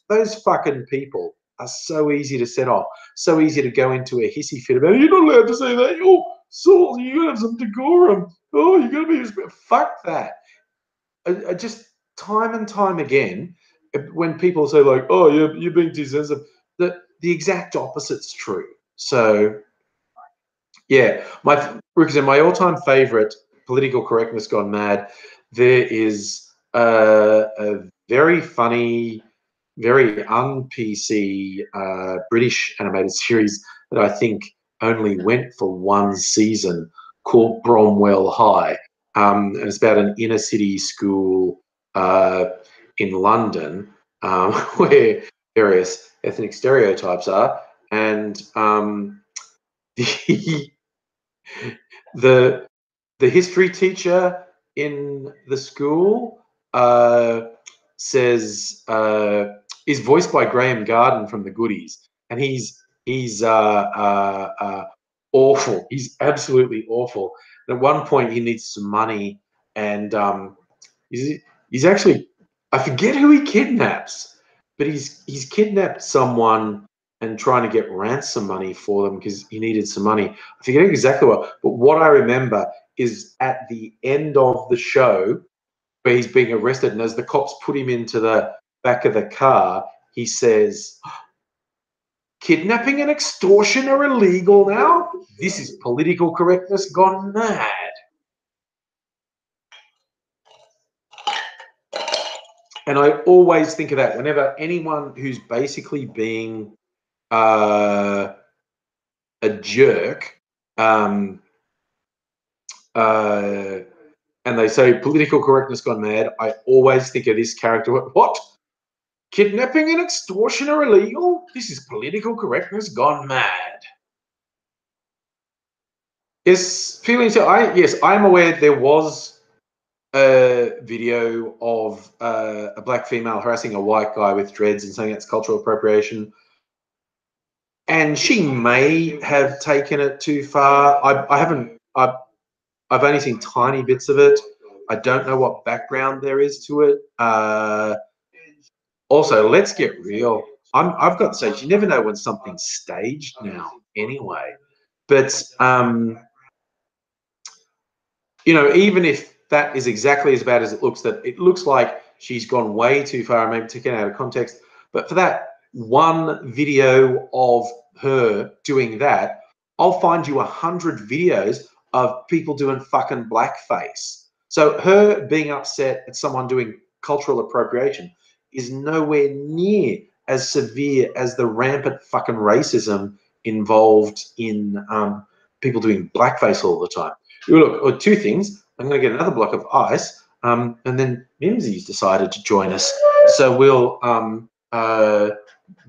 Those fucking people are so easy to set off, so easy to go into a hissy fit about. You're not allowed to say that. Oh, Saul, you gotta have some decorum. Oh, you gotta be fuck that. I just time and time again, when people say like, "Oh, you're being too sensitive," the exact opposite's true. So yeah, my all-time favorite, political correctness gone mad. There is a very funny, very un-PC British animated series that I think only went for one season, called Bromwell High. And it's about an inner city school in London, where various ethnic stereotypes are. And the the the history teacher in the school says is voiced by Graham Garden from The Goodies, and he's awful. He's absolutely awful. And at one point, he needs some money, and he's actually, I forget who he kidnaps, but he's kidnapped someone, and trying to get ransom money for them because he needed some money. I forget exactly what, but what I remember is at the end of the show where he's being arrested, and as the cops put him into the back of the car, he says, "Kidnapping and extortion are illegal now. This is political correctness gone mad." And I always think of that whenever anyone who's basically being a jerk, and they say political correctness gone mad, I always think of this character. What? Kidnapping and extortion are illegal? This is political correctness gone mad. Yes, feelings. Yes, I'm aware there was a video of a black female harassing a white guy with dreads and saying it's cultural appropriation. And she may have taken it too far. I've only seen tiny bits of it. I don't know what background there is to it. Also, let's get real. I've got to say, you never know when something's staged now anyway. But, you know, even if that is exactly as bad as it looks, that it looks like she's gone way too far, maybe taken out of context. But for that one video of her doing that, I'll find you 100 videos of people doing fucking blackface. So her being upset at someone doing cultural appropriation is nowhere near as severe as the rampant fucking racism involved in people doing blackface all the time. Look, two things. I'm going to get another block of ice, and then Mimsy's decided to join us. So we'll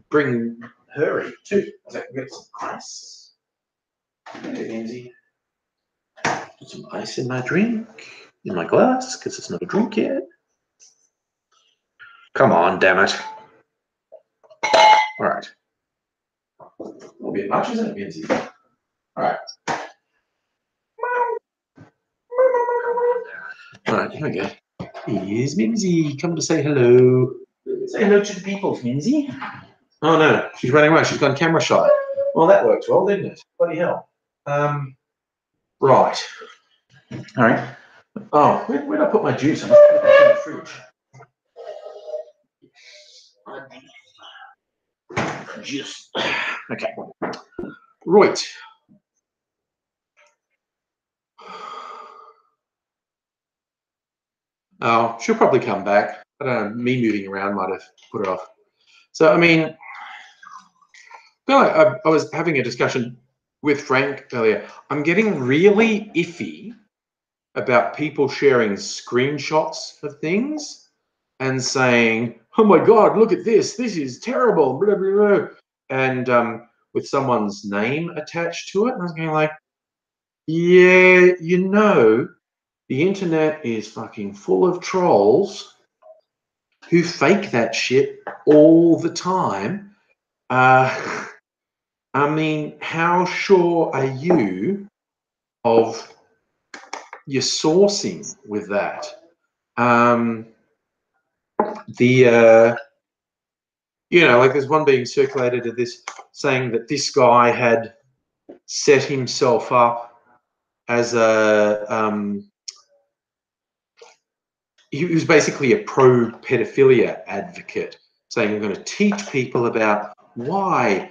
bring her in too. I'll get some ice. Okay, Mimsy. Put some ice in my drink, in my glass, because it's not a drink yet. Come on, damn it. All right. A bit much, isn't it, Mimsy? All right. All right, here we go. Here's Mimsy. Come to say hello. Say hello to the people, Mimsy. Oh no, she's running away. She's gone camera shy. Well, that worked well, didn't it? Bloody hell. Right. All right. Oh, where did I put my juice? I must put it back in the fridge. Juice. Okay. Right. Oh, she'll probably come back. I don't know, me moving around might have put her off. So, I mean, I was having a discussion with Frank earlier. I'm getting really iffy about people sharing screenshots of things and saying, "Oh my God, look at this! This is terrible!" Blah, blah, blah. And with someone's name attached to it, and I was going like, "Yeah, you know, the internet is fucking full of trolls who fake that shit all the time." I mean, how sure are you of your sourcing with that? You know, like there's one being circulated of this saying that this guy had set himself up as he was basically a pro-pedophilia advocate, saying I'm going to teach people about why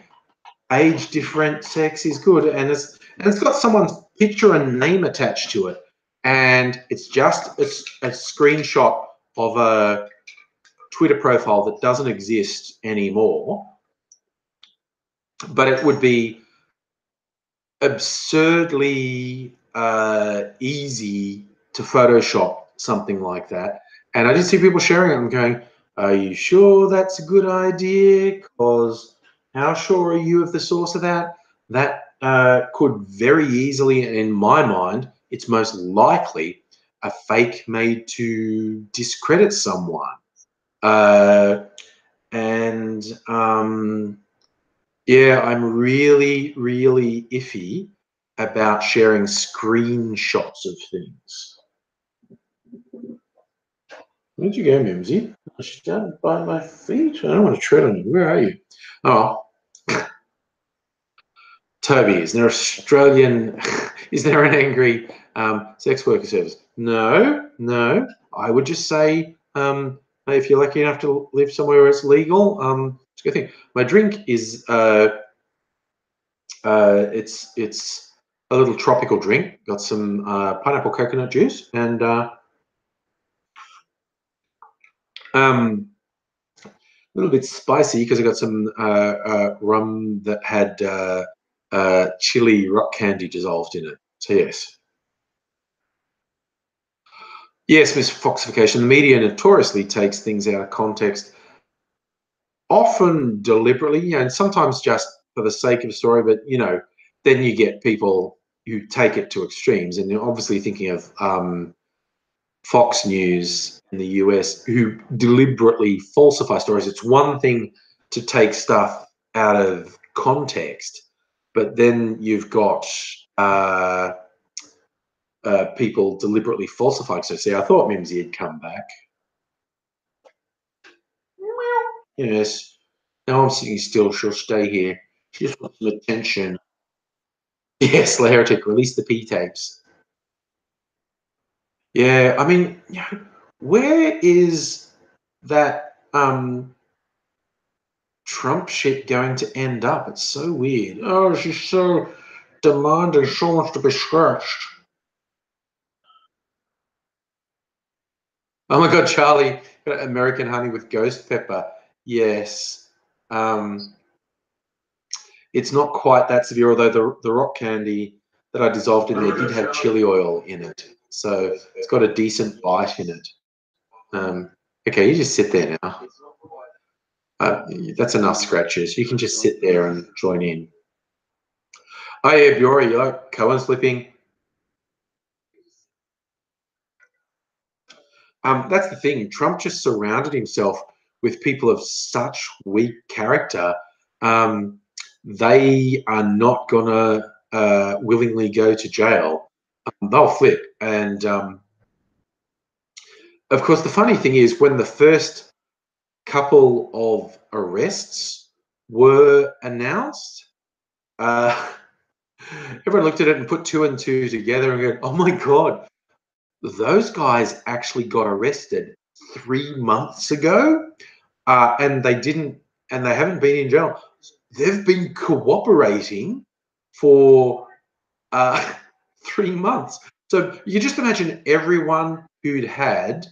age different sex is good, and it's got someone's picture and name attached to it, and it's just a screenshot of a Twitter profile that doesn't exist anymore, but it would be absurdly easy to Photoshop something like that. And I did see people sharing it and going, "Are you sure that's a good idea? Because how sure are you of the source of that?" That could very easily, in my mind, it's most likely a fake made to discredit someone. Yeah, I'm really, really iffy about sharing screenshots of things. Where'd you go, Mimsy? She's down by my feet. I don't want to tread on you. Where are you? Oh, Toby, is there Australian? Is there an angry sex worker service? No, no. I would just say, if you're lucky enough to live somewhere where it's legal, it's a good thing. My drink is it's a little tropical drink. Got some pineapple coconut juice and a little bit spicy because I got some rum that had chili rock candy dissolved in it. So yes. Yes, misfoxification. The media notoriously takes things out of context, often deliberately, and sometimes just for the sake of a story. But then you get people who take it to extremes, and you're obviously thinking of Fox News in the US who deliberately falsify stories. It's one thing to take stuff out of context, but then you've got people deliberately falsifying. So, see, I thought Mimsy had come back. Yes. Now I'm sitting still. She'll stay here. She just wants some attention. Yes, the heretic. Release the P-tapes. Yeah, I mean, where is that Trump shit going to end up? It's so weird. Oh, she's so demanding, so wants to be scratched. Oh my God, Charlie, American honey with ghost pepper. Yes. It's not quite that severe, although the rock candy that I dissolved in there did have chili oil in it. So it's got a decent bite in it. Okay, you just sit there now. That's enough scratches. You can just sit there and join in. Oh yeah, Biora, you like Cohen slipping? That's the thing. Trump just surrounded himself with people of such weak character. They are not gonna willingly go to jail. They'll flip. And of course, the funny thing is when the first couple of arrests were announced, everyone looked at it and put two and two together and go, "Oh my God, those guys actually got arrested 3 months ago, and they didn't, and they haven't been in jail. They've been cooperating for 3 months." So you just imagine everyone who'd had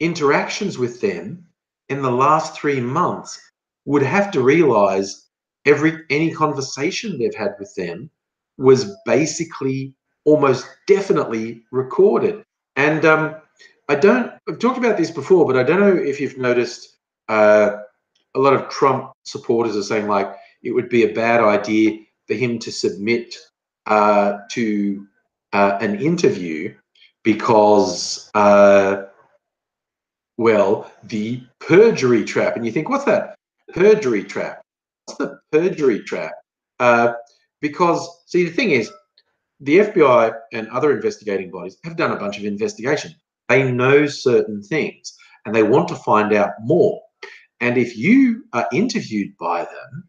interactions with them in the last 3 months would have to realize any conversation they've had with them was basically almost definitely recorded. And I've talked about this before, but I don't know if you've noticed a lot of Trump supporters are saying like it would be a bad idea for him to submit to an interview because the perjury trap. And you think, what's that perjury trap? What's the perjury trap? Because, see, the thing is, the FBI and other investigating bodies have done a bunch of investigation. They know certain things and they want to find out more. And if you are interviewed by them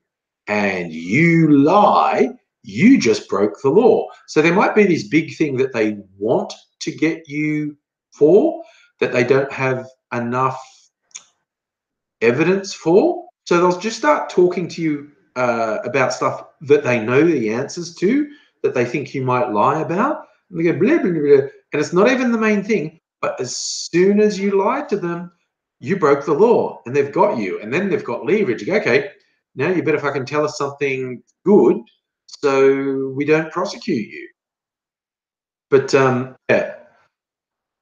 and you lie, you just broke the law. So there might be this big thing that they want to get you for that they don't have enough evidence for. So they'll just start talking to you about stuff that they know the answers to, that they think you might lie about. And they go, blah, blah, blah, blah. And it's not even the main thing. But as soon as you lie to them, you broke the law and they've got you. And then they've got leverage. You go, okay, now you better fucking tell us something good so we don't prosecute you. But yeah,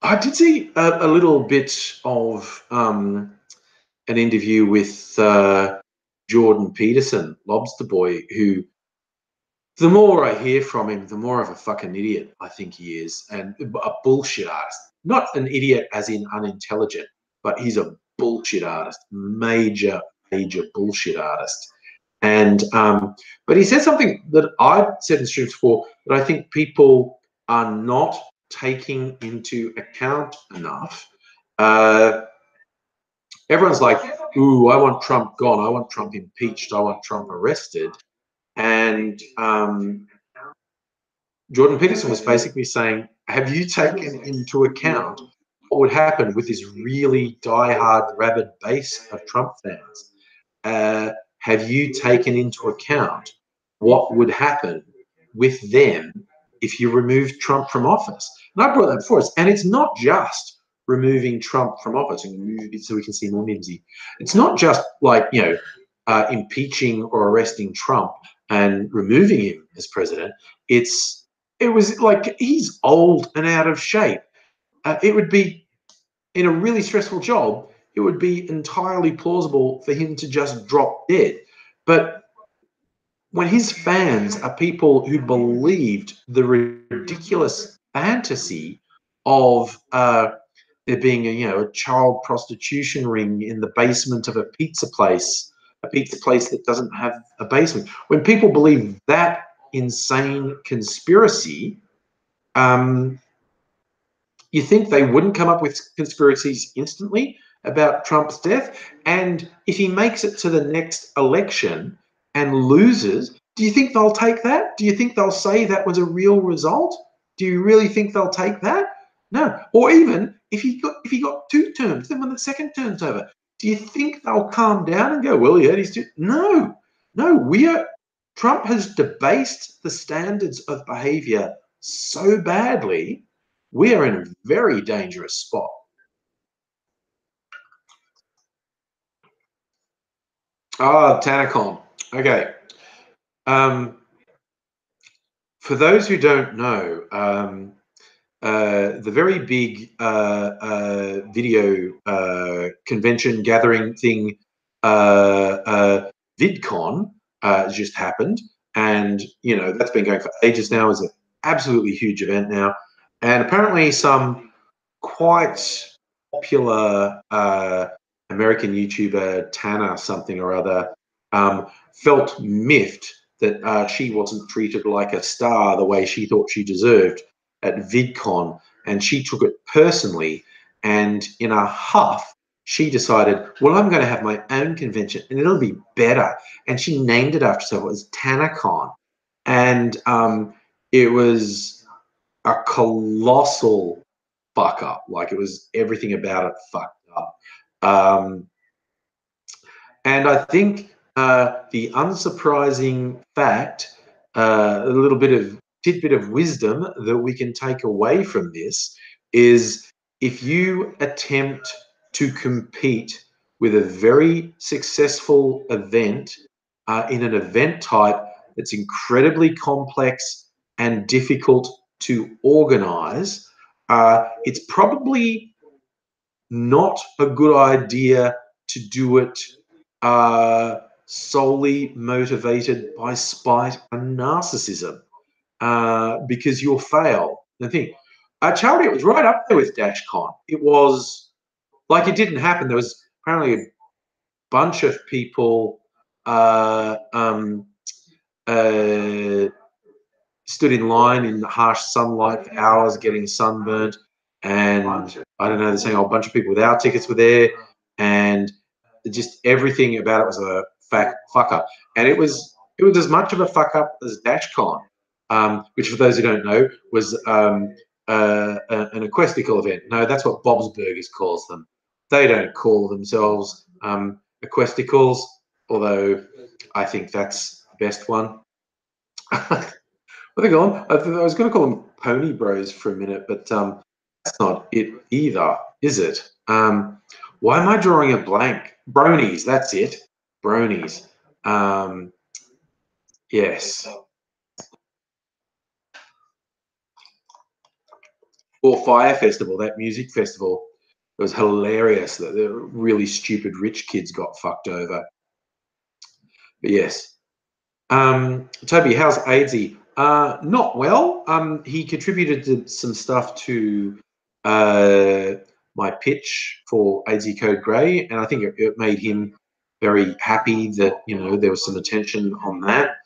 I did see a little bit of an interview with Jordan Peterson, Lobster Boy, who the more I hear from him, the more of a fucking idiot I think he is, and a bullshit artist. Not an idiot as in unintelligent, but he's a bullshit artist, major bullshit artist. And but he said something that I've said in streams before that I think people are not taking into account enough. Everyone's like, ooh, I want Trump gone. I want Trump impeached. I want Trump arrested. And Jordan Peterson was basically saying, have you taken into account what would happen with this really diehard, rabid base of Trump fans? Have you taken into account what would happen with them if you removed Trump from office? And I brought that before us. And it's not just removing Trump from office and move it so we can see more Mimsy. It's not just like, impeaching or arresting Trump and removing him as president. It was like he's old and out of shape. It would be, in a really stressful job, it would be entirely plausible for him to just drop dead. But when his fans are people who believed the ridiculous fantasy of there being a child prostitution ring in the basement of a pizza place that doesn't have a basement, when people believe that insane conspiracy, you think they wouldn't come up with conspiracies instantly about Trump's death? And if he makes it to the next election and loses, do you think they'll take that? Do you think they'll say that was a real result? Do you really think they'll take that? No. Or even if he got 2 terms, then when the second term's over, do you think they'll calm down and go, well, yeah, he's too? No. Trump has debased the standards of behavior so badly, we are in a very dangerous spot. Tanacon. Okay. For those who don't know, the very big video convention gathering thing, VidCon, just happened. And, that's been going for ages now. It's an absolutely huge event now. And apparently some quite popular American YouTuber, Tana something or other, felt miffed that she wasn't treated like a star the way she thought she deserved at VidCon, and she took it personally. And in a huff, she decided, well, I'm going to have my own convention and it'll be better. And she named it after herself. It was TanaCon. And it was a colossal fuck up. Like, it was everything about it fucked up. And I think the unsurprising fact, a little bit of tidbit of wisdom that we can take away from this is, if you attempt to compete with a very successful event in an event type that's incredibly complex and difficult to organize, it's probably not a good idea to do it solely motivated by spite and narcissism, because you'll fail. The thing, Charlie, it was right up there with DashCon. It was like, it didn't happen. There was apparently a bunch of people stood in line in the harsh sunlight for hours getting sunburnt. And I don't know, they're saying a bunch of people without tickets were there, and just everything about it was a fuck up. And it was as much of a fuck up as DashCon, which, for those who don't know, was an equestical event. No, that's what Bob's Burgers calls them. They don't call themselves equesticals, although I think that's the best one. What are they called? I was going to call them Pony Bros for a minute, but that's not it either, is it? Why am I drawing a blank? Bronies, that's it. Bronies. Yes. Or Fire Festival, that music festival. It was hilarious that the really stupid rich kids got fucked over. But yes. Toby, how's AIDSy? Not well. He contributed to some stuff to my pitch for AIDSy Code Grey, and I think it made him very happy that there was some attention on that.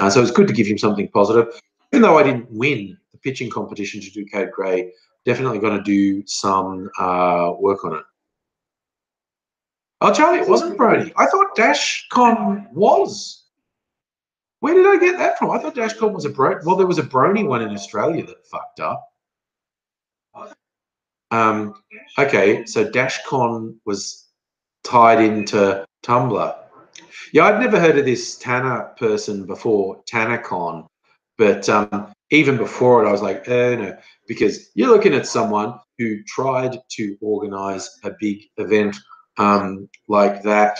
So it's good to give him something positive. Even though I didn't win the pitching competition to do Code Grey, definitely going to do some work on it. Oh, Charlie, it wasn't Brody. I thought DashCon was. Where did I get that from? I thought DashCon was a well, there was a Brony one in Australia that fucked up. Okay, so DashCon was tied into Tumblr. Yeah, I'd never heard of this Tanner person before, TannerCon, but even before it, I was like, no, because you're looking at someone who tried to organize a big event like that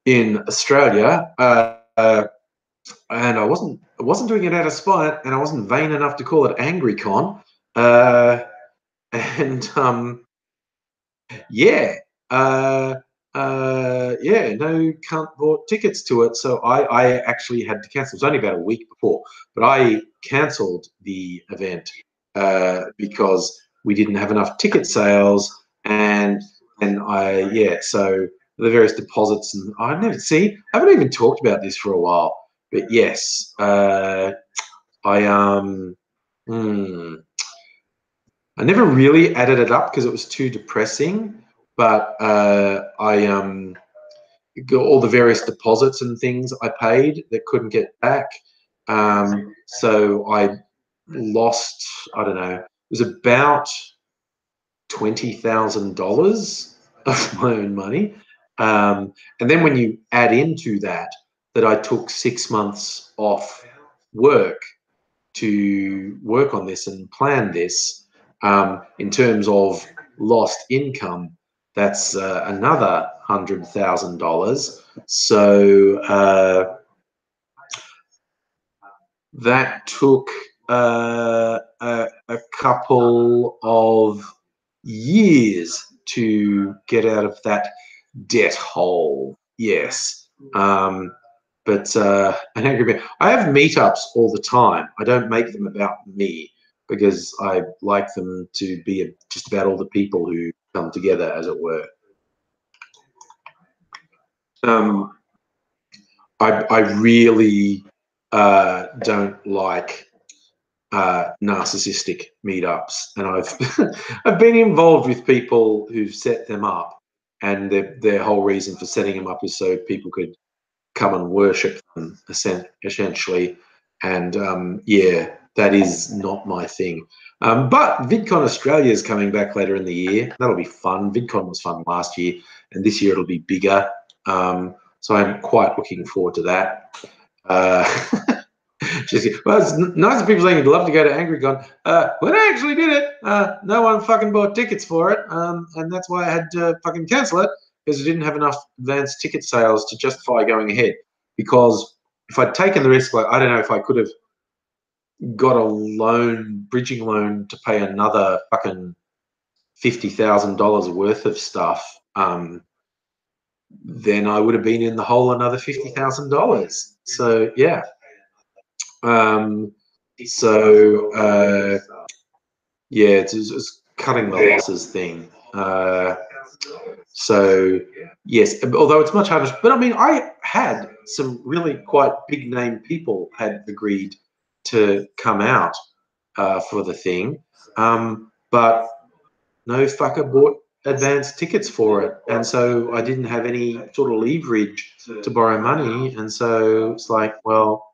in Australia, and I wasn't doing it out of spite, and I wasn't vain enough to call it AngryCon, and yeah, yeah, no cunt bought tickets to it, so I actually had to cancel. It was only about a week before, but I cancelled the event because we didn't have enough ticket sales, and so the various deposits, and I haven't even talked about this for a while, but yes, I never really added it up because it was too depressing, but I got all the various deposits and things I paid that couldn't get back. So I lost, I don't know, it was about $20,000 of my own money. And then when you add into that I took 6 months off work to work on this and plan this, in terms of lost income, that's another $100,000. So that took a couple of years to get out of that debt hole. Yes. But an angry I have meetups all the time. I don't make them about me because I like them to be just about all the people who come together, as it were. I really don't like narcissistic meetups, and I've I've been involved with people who've set them up, and their whole reason for setting them up is so people could come and worship them, essentially. And yeah, that is not my thing. But VidCon Australia is coming back later in the year. That'll be fun. VidCon was fun last year, and this year it'll be bigger. So I'm quite looking forward to that. Well, it's nice of people saying you'd love to go to AngryCon. When I actually did it, no one fucking bought tickets for it, and that's why I had to fucking cancel it, because I didn't have enough advanced ticket sales to justify going ahead. Because if I'd taken the risk, like, I don't know if I could have got a bridging loan to pay another fucking $50,000 worth of stuff, then I would have been in the hole another $50,000. So yeah. Yeah, it's cutting the losses thing. So yes, although it's much harder, but I mean, I had some really quite big name people had agreed to come out for the thing, but no fucker bought advanced tickets for it, and so I didn't have any sort of leverage to borrow money, and so it's like, well,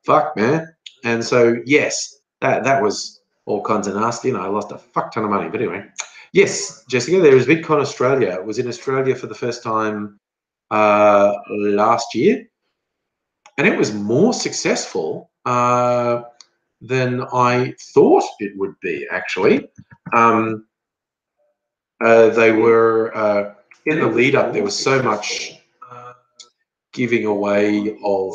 fuck, man. And so yes, that was all kinds of nasty, and I lost a fuck ton of money. But anyway, yes, Jessica, there is VidCon Australia. It was in Australia for the first time last year, and it was more successful than I thought it would be, actually. They were in the lead up, there was so much giving away of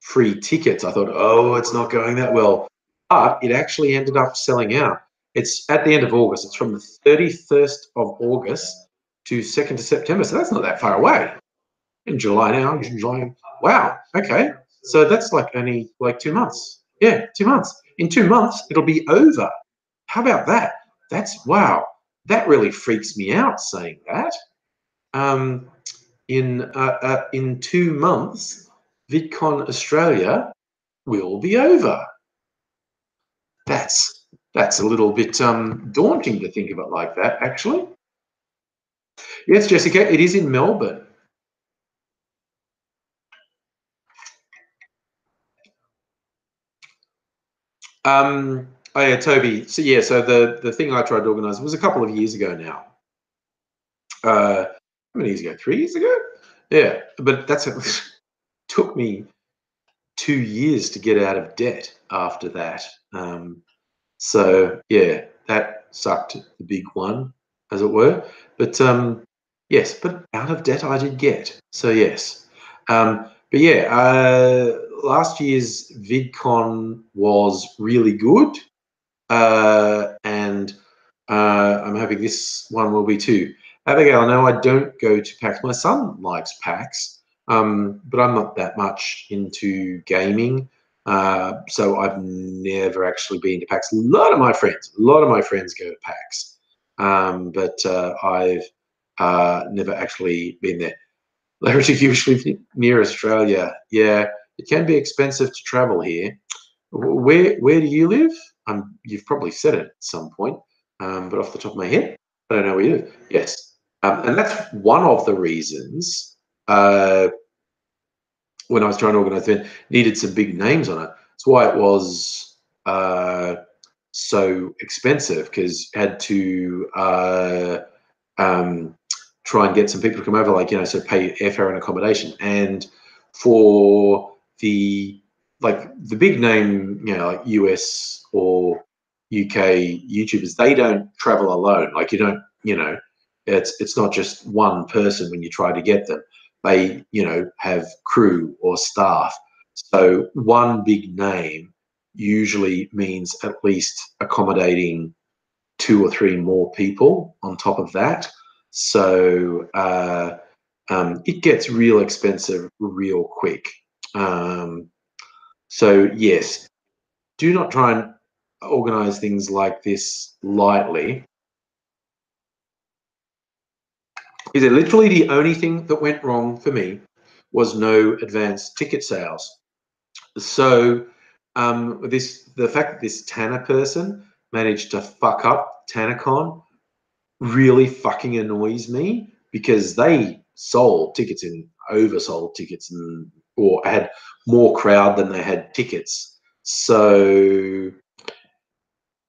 free tickets. I thought, oh, it's not going that well. But it actually ended up selling out. It's at the end of August. It's from the 31st of August to 2nd of September. So that's not that far away. In July now, July. Wow. Okay. So that's like only like 2 months. Yeah, 2 months. In 2 months, it'll be over. How about that? That's wow. That really freaks me out saying that. In 2 months, VidCon Australia will be over. That's a little bit daunting to think of it like that, actually. Yes, Jessica, it is in Melbourne. Oh yeah, Toby. So yeah, so the thing I tried to organise was a couple of years ago now. How many years ago? 3 years ago? Yeah, but that's it. Took me 2 years to get out of debt after that. So yeah, that sucked, the big one, as it were. But yes, but out of debt I did get. So yes. But yeah, last year's VidCon was really good. And I'm hoping this one will be too. Abigail, no, I don't go to PAX. My son likes PAX, but I'm not that much into gaming. So I've never actually been to PAX. A lot of my friends go to PAX, but I've never actually been there. Larry, you usually live near Australia. Yeah, it can be expensive to travel here. Where do you live? You've probably said it at some point, but off the top of my head, I don't know where you live. Yes, and that's one of the reasons when I was trying to organise the event, needed some big names on it. That's why it was so expensive, because had to try and get some people to come over, like, so pay airfare and accommodation. And for the big name, like US or UK YouTubers, they don't travel alone. Like, you don't, it's not just one person when you try to get them. They, have crew or staff. So one big name usually means at least accommodating 2 or 3 more people on top of that. So it gets real expensive real quick. So yes, do not try and organize things like this lightly. Is it literally the only thing that went wrong for me was no advanced ticket sales. So the fact that this Tanner person managed to fuck up TannerCon really fucking annoys me, because they sold tickets and oversold tickets, or had more crowd than they had tickets. So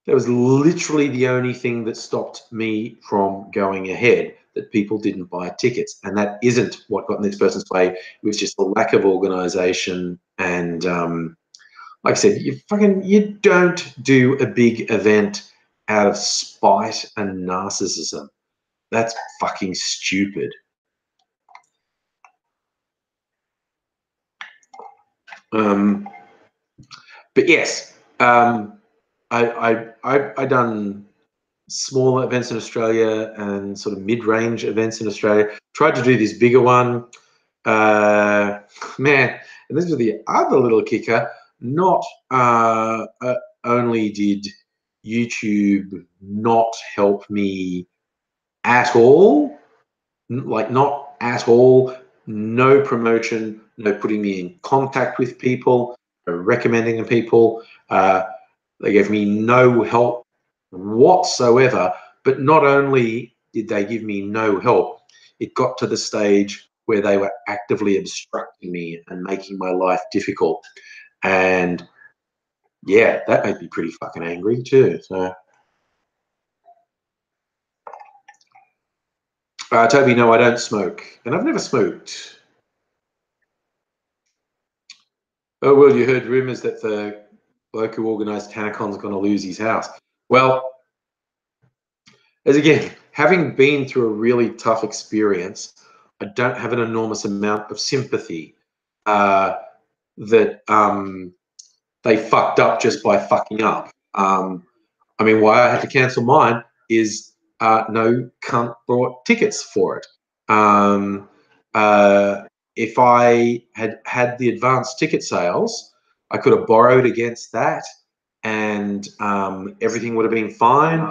that was literally the only thing that stopped me from going ahead, that people didn't buy tickets. And that isn't what got in this person's way. It was just a lack of organization. And like I said, you don't do a big event out of spite and narcissism. That's fucking stupid. But yes, I done smaller events in Australia and sort of mid-range events in Australia. Tried to do this bigger one. Man, and this was the other little kicker. Not only did YouTube not help me at all, like not at all, no promotion, no putting me in contact with people, no recommending people. They gave me no help whatsoever. But not only did they give me no help, it got to the stage where they were actively obstructing me and making my life difficult. And yeah, that made me pretty fucking angry too. So, Toby, no, I don't smoke, and I've never smoked. Oh, well, you heard rumours that the bloke who organised TannerCon's going to lose his house. Well, as again, having been through a really tough experience, I don't have an enormous amount of sympathy that they fucked up just by fucking up. I mean, why I had to cancel mine is no cunt bought tickets for it. If I had had the advanced ticket sales, I could have borrowed against that, and everything would have been fine.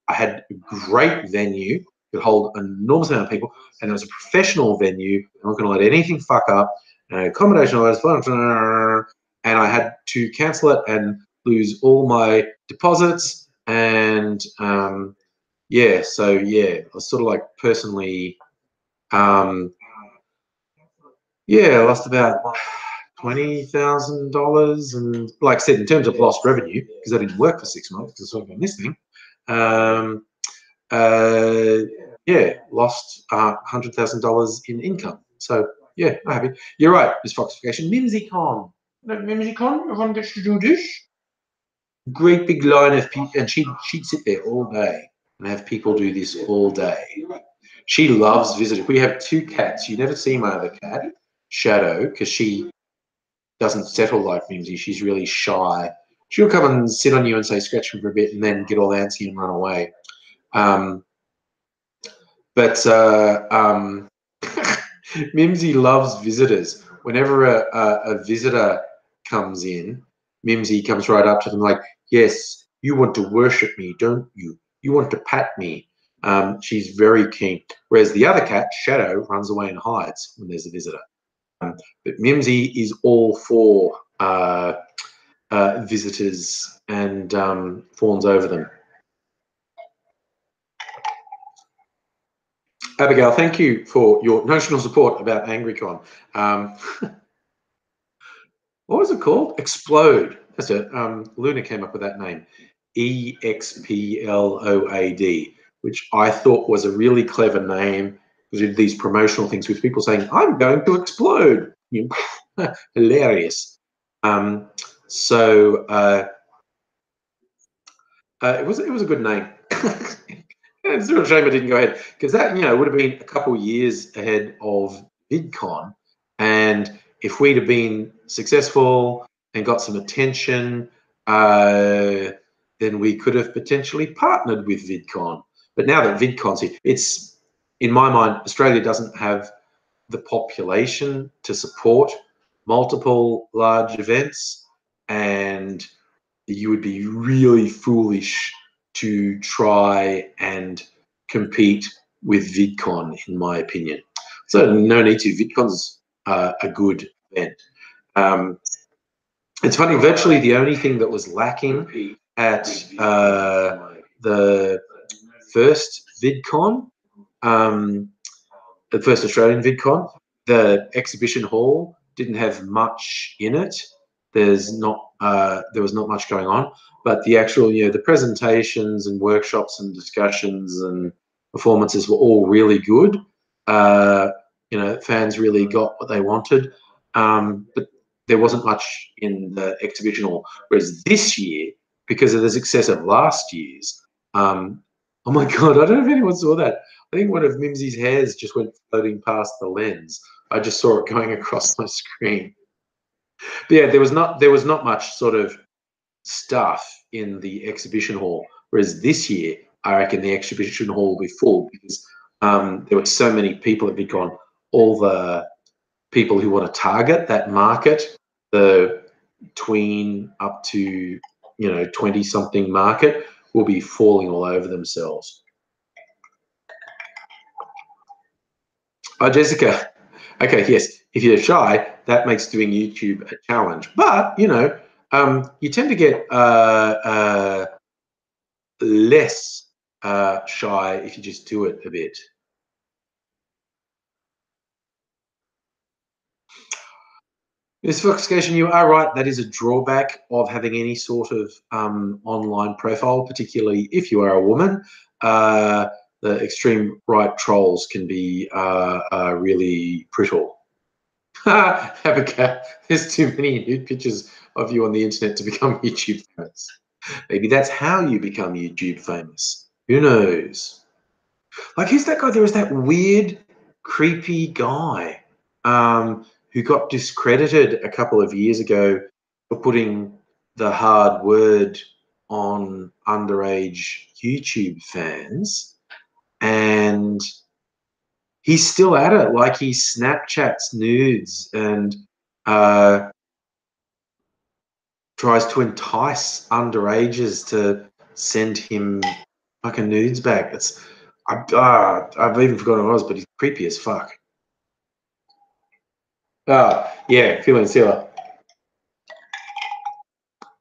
I had a great venue, could hold an enormous amount of people, and it was a professional venue. I'm not going to let anything fuck up. And accommodation, all that, and I had to cancel it and lose all my deposits. And yeah, so yeah, I was sort of like personally, yeah, I lost about $20,000, and like I said, in terms of lost revenue, because I didn't work for 6 months because I was working on this thing, yeah, lost $100,000 in income. So yeah, I'm happy. You're right, Miss Foxification. MimsyCon. MimsyCon, everyone gets to do this. Great big line of people, and she'd sit there all day and have people do this all day. She loves visitors. We have 2 cats. You never see my other cat, Shadow, because she doesn't settle like Mimsy. She's really shy. She'll come and sit on you and say scratch me for a bit and then get all antsy and run away. Mimsy loves visitors. Whenever a visitor comes in, Mimsy comes right up to them like, yes, you want to worship me, don't you? You want to pat me. She's very keen. Whereas the other cat, Shadow, runs away and hides when there's a visitor. But Mimsy is all for visitors and fawns over them. Abigail, thank you for your notional support about AngryCon. What was it called? Explode. That's it. Luna came up with that name. EXPLOAD, which I thought was a really clever name because we did these promotional things with people saying, I'm going to explode. Hilarious. It was a good name. It's a real shame I didn't go ahead because that would have been a couple of years ahead of VidCon, and if we'd have been successful and got some attention, then we could have potentially partnered with VidCon. But now that VidCon's here, it's in my mind Australia doesn't have the population to support multiple large events, and you would be really foolish to try and compete with VidCon, in my opinion. So no need to. VidCon's a good event. It's funny, virtually the only thing that was lacking at the first VidCon, the first Australian VidCon, the exhibition hall didn't have much in it. There was not much going on, but the actual, the presentations and workshops and discussions and performances were all really good. Fans really got what they wanted, but there wasn't much in the exhibition hall. Whereas this year, because of the success of last year's, oh my God, I don't know if anyone saw that. I think one of Mimsy's hairs just went floating past the lens. I just saw it going across my screen. But yeah, there was not much sort of stuff in the exhibition hall. Whereas this year, I reckon the exhibition hall will be full because there were so many people at VidCon. All the people who want to target that market, the tween up to 20-something market, will be falling all over themselves. Oh, Jessica. Okay, yes. If you're shy, that makes doing YouTube a challenge. But you tend to get less shy if you just do it a bit. Miss Foxification, you are right. That is a drawback of having any sort of online profile, particularly if you are a woman. The extreme right trolls can be really brittle. Abigail, there's too many nude pictures of you on the internet to become YouTube famous. Maybe that's how you become YouTube famous. Who knows? Like, who's that guy? There was that weird, creepy guy who got discredited a couple of years ago for putting the hard word on underage YouTube fans. And he's still at it. Like, he Snapchats nudes and tries to entice underages to send him fucking nudes back. I've even forgotten what it was, but he's creepy as fuck. Yeah, feeling Silla.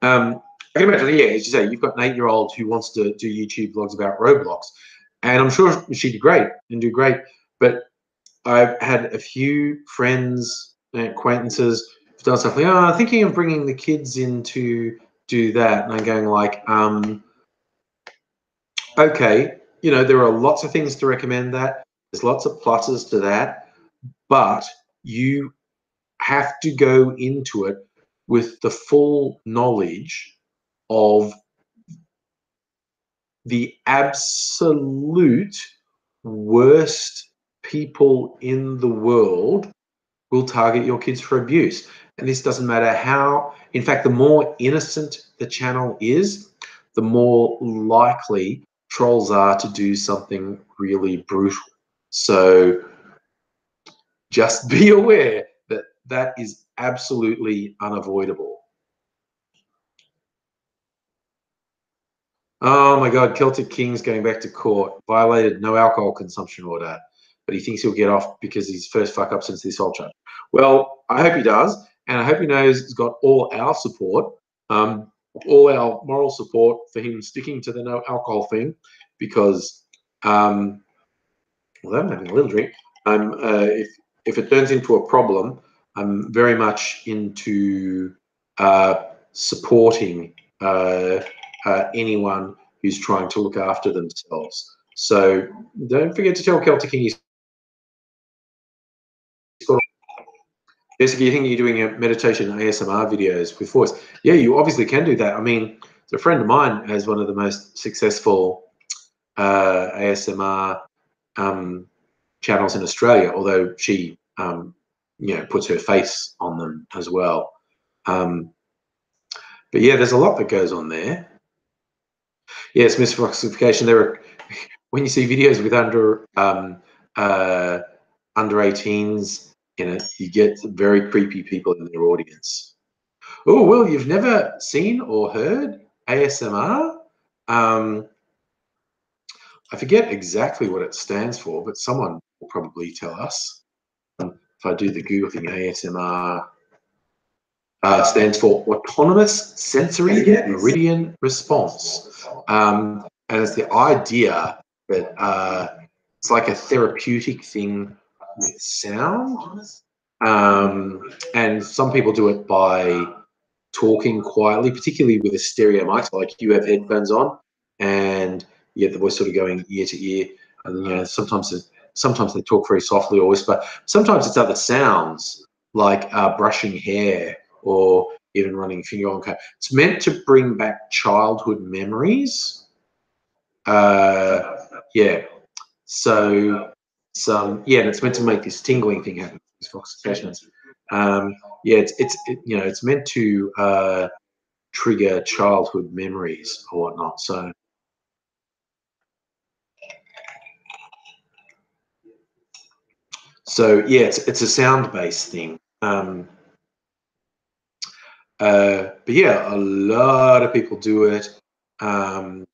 I can imagine, yeah, as you say, you've got an 8-year-old who wants to do YouTube vlogs about Roblox, and I'm sure she'd do great and do great. But I've had a few friends and acquaintances done stuff like, oh, thinking of bringing the kids in to do that. And I'm going like, okay, you know, there are lots of things to recommend that. There's lots of pluses to that, but you have to go into it with the full knowledge of the absolute worst people in the world will target your kids for abuse. And this doesn't matter how, in fact, the more innocent the channel is, the more likely trolls are to do something really brutal. So just be aware that that is absolutely unavoidable. Oh my God, Celtic King's going back to court, violated no alcohol consumption order, but he thinks he'll get off because he's first fuck up since this whole charge. Well, I hope he does, and I hope he knows he's got all our support, all our moral support for him sticking to the no alcohol thing, because, well, I'm having a little drink. If it turns into a problem, I'm very much into supporting anyone who's trying to look after themselves. So don't forget to tell Celtic King he's got. Jessica, you think you're doing a meditation ASMR videos with voice? Yeah, you obviously can do that. I mean, a friend of mine has one of the most successful ASMR channels in Australia, although she, you know, puts her face on them as well. But yeah, there's a lot that goes on there. Yes, misclassification. There are, when you see videos with under 18s in it, you get very creepy people in their audience. Oh, well, you've never seen or heard ASMR? I forget exactly what it stands for, but someone will probably tell us. If I do the Google thing, ASMR stands for Autonomous Sensory Meridian Response. And it's the idea that it's like a therapeutic thing with sound. And some people do it by talking quietly, particularly with a stereo mic, so like you have headphones on and you get the voice sort of going ear to ear. And you know, sometimes they talk very softly or whisper. Sometimes it's other sounds like brushing hair or even running a finger on car. It's meant to bring back childhood memories. Yeah. So yeah, and it's meant to make this tingling thing happen. These fox sessions. Yeah, you know, it's meant to trigger childhood memories or whatnot. So yeah, it's a sound-based thing. But yeah, a lot of people do it. And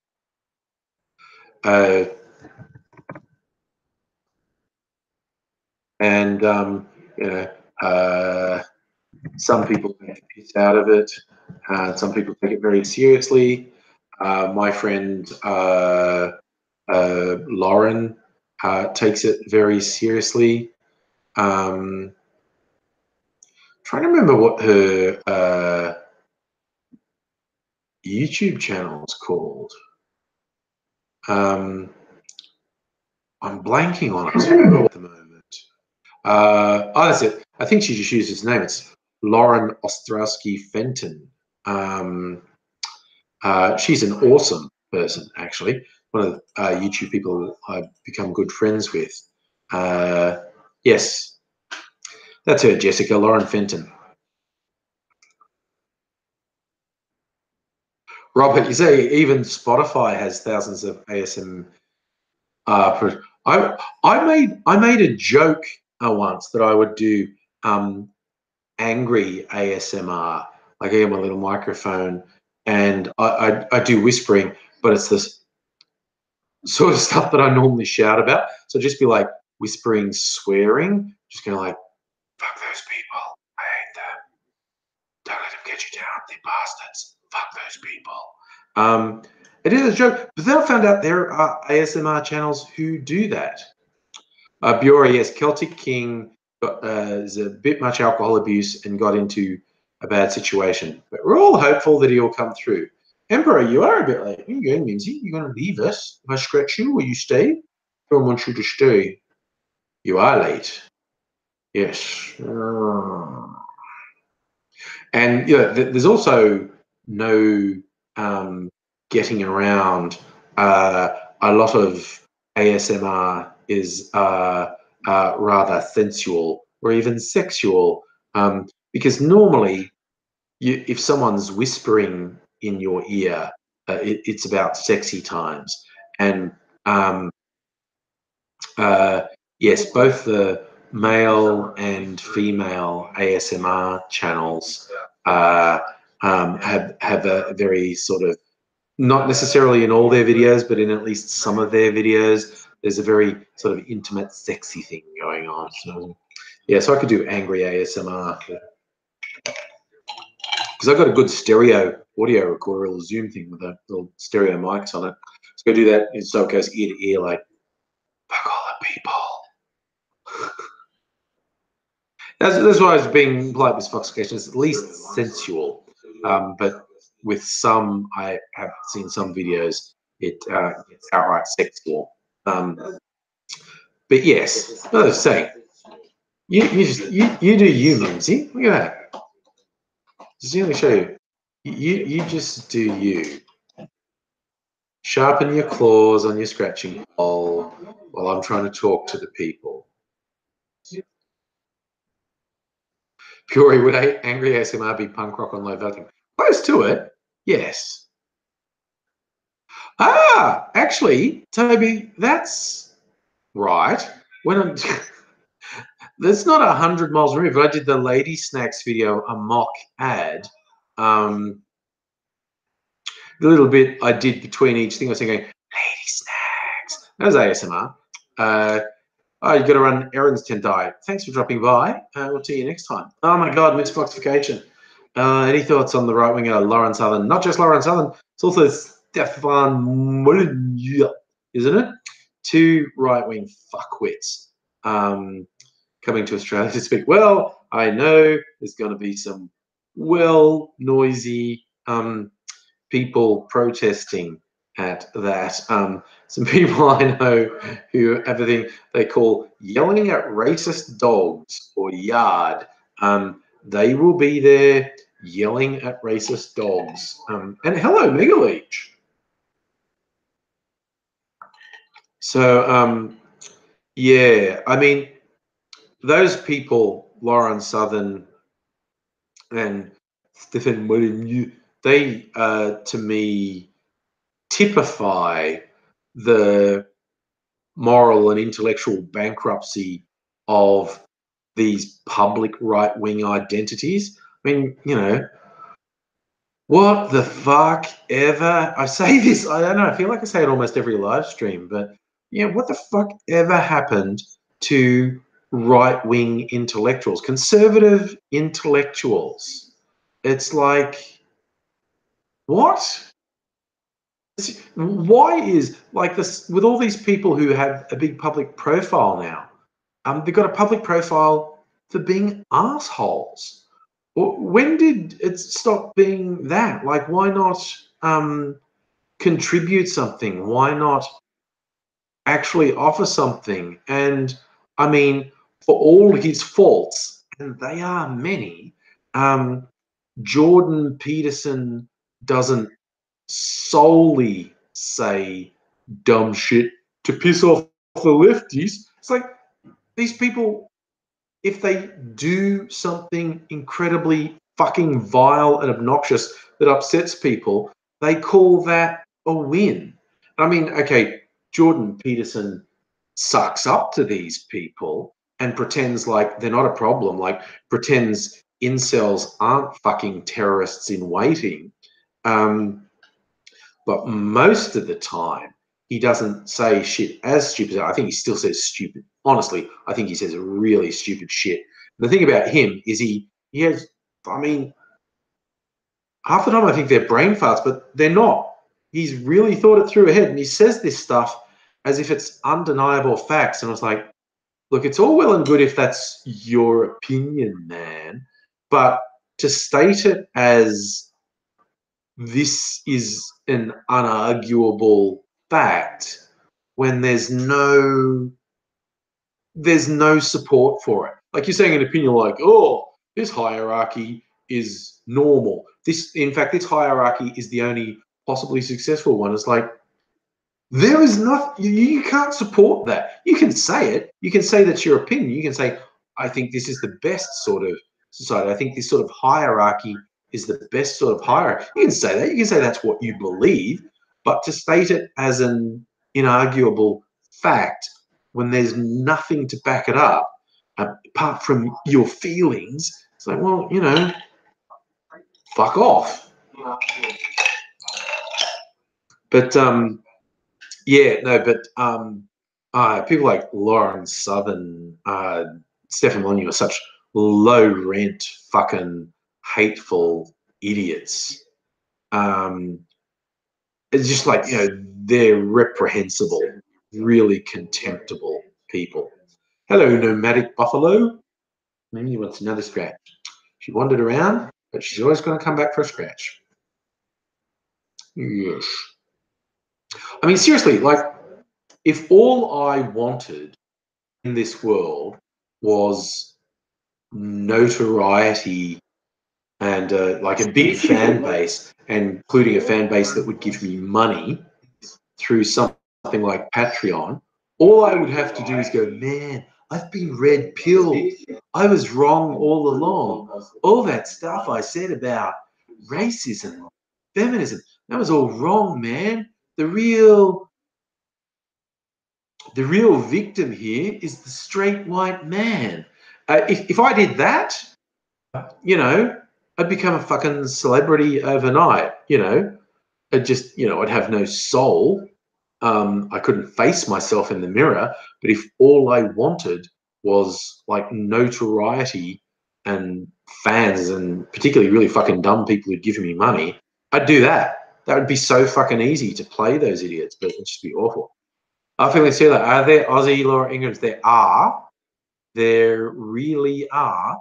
you know, some people take a piss out of it. Some people take it very seriously. My friend Lauren takes it very seriously. Trying to remember what her YouTube channel is called. I'm blanking on it at the moment. Oh, that's it. I think she just used his name. It's Lauren Ostrowski Fenton. She's an awesome person, actually. One of the YouTube people I've become good friends with. Yes, that's her, Jessica, Lauren Fenton. Robert, you say even Spotify has thousands of ASM. I made a joke once that I would do angry ASMR. Like I get my little microphone and I do whispering, but it's this sort of stuff that I normally shout about. So just be like whispering, swearing, just kind of like, fuck those people. I hate them. Don't let them get you down, they bastards. Fuck those people. It is a joke, but then I found out there are ASMR channels who do that. Biora, yes, Celtic King there's a bit much alcohol abuse and got into a bad situation. But we're all hopeful that he'll come through. Emperor, you are a bit late. Where are you going, Mimsy? You going to leave us? If I scratch you, will you stay? I want you to stay. You are late. Yes. And there's also no getting around. A lot of ASMR is rather sensual or even sexual, because normally, if someone's whispering in your ear, it's about sexy times. And yes, both the male and female ASMR channels have a very sort of, not necessarily in all their videos, but in at least some of their videos, there's a very sort of intimate, sexy thing going on. So, yeah, so I could do angry ASMR because I've got a good stereo audio recorder, a little Zoom thing with a little stereo mics on it. So I do that, and so it goes ear to ear, like, fuck all the people. That's why I was being polite with Foxification. It's at least sensual, but with some, I have seen some videos, it's outright sexual. But yes, as I was saying, you do you, Mimsy. Look at that. Just let me show you. You just do you. Sharpen your claws on your scratching pole while I'm trying to talk to the people. Puri, would angry ASMR be punk rock on low vacuum? Close to it, yes. Ah, actually, Toby, that's right. When I'm, that's not 100 miles removed, but I did the Lady Snacks video, a mock ad. The little bit I did between each thing, I was thinking, Lady Snacks. That was ASMR. Oh, you got to run errands, Tendai. Thanks for dropping by. We'll see you next time. Oh my God, misfoxification. Any thoughts on the right winger, Lauren Southern? Not just Lauren Southern, it's also Stefan Molyneux, isn't it? Two right wing fuckwits coming to Australia to speak. Well, I know there's going to be some noisy people protesting at that. Some people I know who have a thing they call yelling at racist dogs or yard. They will be there yelling at racist dogs. And hello, Mega Leech. So, yeah, I mean, those people, Lauren Southern and Stephen Molyneux, they, to me, typify the moral and intellectual bankruptcy of these public right-wing identities. I mean, what the fuck ever? I say this, I don't know, I feel like I say it almost every live stream, but what the fuck ever happened to right-wing intellectuals, conservative intellectuals? It's like, what? Why is like this with all these people who have a big public profile now? They've got a public profile for being assholes. When did it stop being that? Like, why not contribute something? Why not actually offer something? And I mean, for all his faults, and they are many, Jordan Peterson doesn't solely say dumb shit to piss off the lefties. It's like these people, if they do something incredibly fucking vile and obnoxious that upsets people, they call that a win. I mean, okay, Jordan Peterson sucks up to these people and pretends like they're not a problem, like pretends incels aren't fucking terrorists in waiting. But most of the time, he doesn't say shit as stupid. I think he still says stupid. Honestly, I think he says really stupid shit. The thing about him is he has, I mean, half the time I think they're brain farts, but they're not. He's really thought it through ahead, and he says this stuff as if it's undeniable facts. And I was like, look, it's all well and good if that's your opinion, man, but to state it as this is an unarguable fact when there's no support for it. Like you're saying an opinion like, oh, this hierarchy is normal. In fact, this hierarchy is the only possibly successful one. It's like, there is nothing, you can't support that. You can say it. You can say that's your opinion. You can say, I think this is the best sort of society. I think this sort of hierarchy is the best sort of hierarchy. You can say that. You can say that's what you believe. But to state it as an inarguable fact when there's nothing to back it up apart from your feelings, it's like, well, you know, fuck off. But yeah, no, but people like Lauren Southern, Stefan Molyneux are such low rent, fucking hateful idiots. It's just like, you know, they're reprehensible, really contemptible people. Hello, nomadic buffalo. Maybe he wants another scratch. She wandered around, but she's always going to come back for a scratch. Yes. I mean, seriously, like, if all I wanted in this world was notoriety and like a big fan base, and including a fan base that would give me money through something like Patreon, all I would have to do is go, man, I've been red pilled. I was wrong all along. All that stuff I said about racism, feminism, that was all wrong, man. The real victim here is the straight white man. If I did that, you know, I'd become a fucking celebrity overnight. You know, I'd have no soul. I couldn't face myself in the mirror. But if all I wanted was like notoriety and fans, and particularly really fucking dumb people who'd give me money, I'd do that. That would be so fucking easy to play those idiots, but it'd just be awful. I feel like say that. Are there Aussie Laura Ingrams? There are. There really are.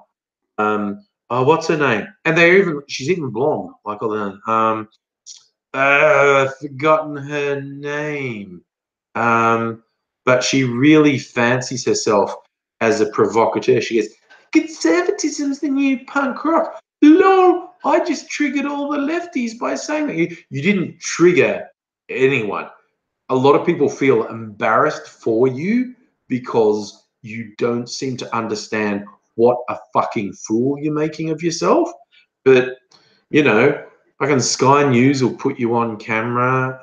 Oh, what's her name? And she's even blonde, like all the I've forgotten her name. But she really fancies herself as a provocateur. She goes, conservatism's the new punk rock. Lol, I just triggered all the lefties by saying that. You didn't trigger anyone. A lot of people feel embarrassed for you because you don't seem to understand what a fucking fool you're making of yourself. But, you know, fucking Sky News will put you on camera.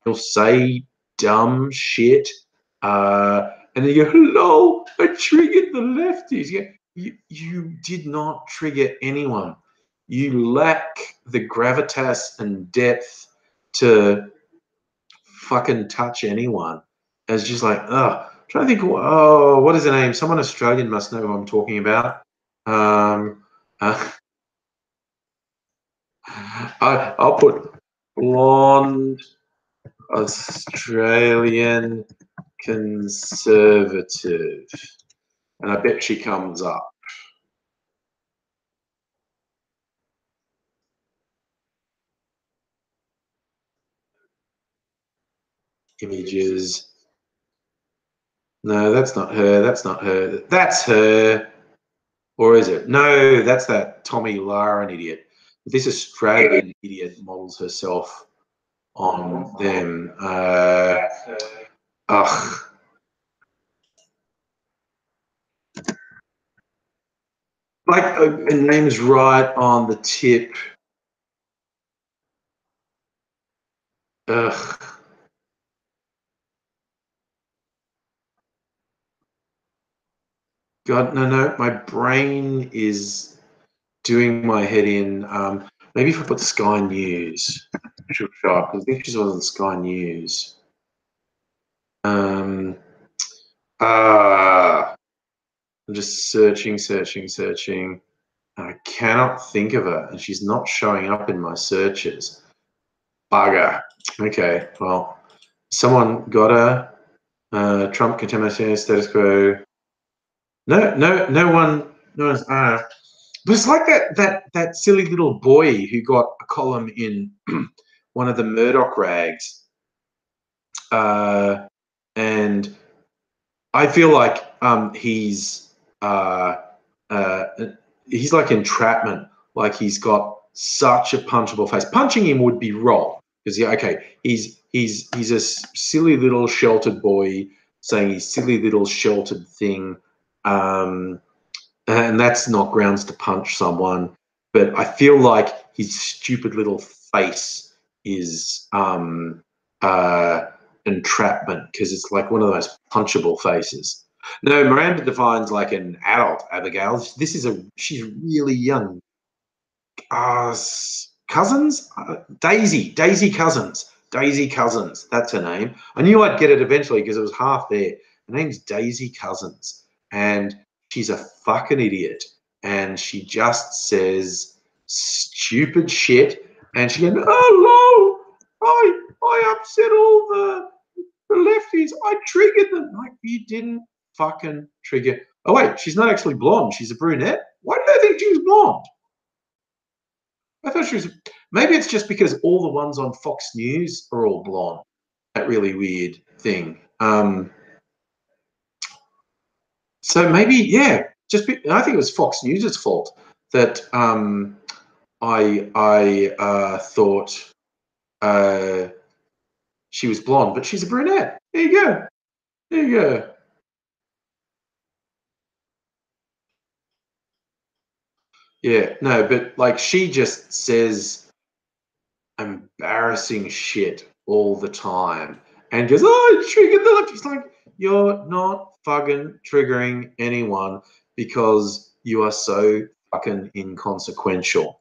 He'll say dumb shit. And then you go, lol, I triggered the lefties. You did not trigger anyone. You lack the gravitas and depth to fucking touch anyone. It's just like, I'm trying to think, oh, what is the name? Someone Australian must know who I'm talking about. I'll put blonde Australian conservative, and I bet she comes up. Images. No, that's not her. That's not her. That's her. Or is it? No, that's that Tommy Laren idiot. This Australian idiot models herself on them. Ugh. Like, her name's right on the tip. Ugh. God, no. My brain is doing my head in. Maybe if I put Sky News, she'll show up. I think she's on Sky News. I'm just searching. I cannot think of her, and she's not showing up in my searches. Bugger. Okay, well, someone got her. Trump contaminated status quo. No one's. But it's like that silly little boy who got a column in one of the Murdoch rags, and I feel like uh, he's like entrapment. Like he's got such a punchable face. Punching him would be wrong because he's a silly little sheltered boy saying his silly little sheltered thing, and that's not grounds to punch someone. But I feel like his stupid little face is entrapment because it's like one of the most punchable faces. No, Miranda Devine's like an adult Abigail. She's really young. Cousins? Daisy Cousins. That's her name. I knew I'd get it eventually because it was half there. Her name's Daisy Cousins, and she's a fucking idiot. And she just says stupid shit. And she goes, "Oh no, I upset all the lefties. I triggered them." Like you didn't fucking trigger. Oh wait, she's not actually blonde. She's a brunette. Why did I think she was blonde? I thought she was. Maybe it's just because all the ones on Fox News are all blonde. That really weird thing. So maybe, yeah. I think it was Fox News's fault that I thought she was blonde, but she's a brunette. There you go. There you go. Yeah. No, but like she just says embarrassing shit all the time and goes, "Oh, I triggered the left." He's like, "You're not fucking triggering anyone because you are so fucking inconsequential."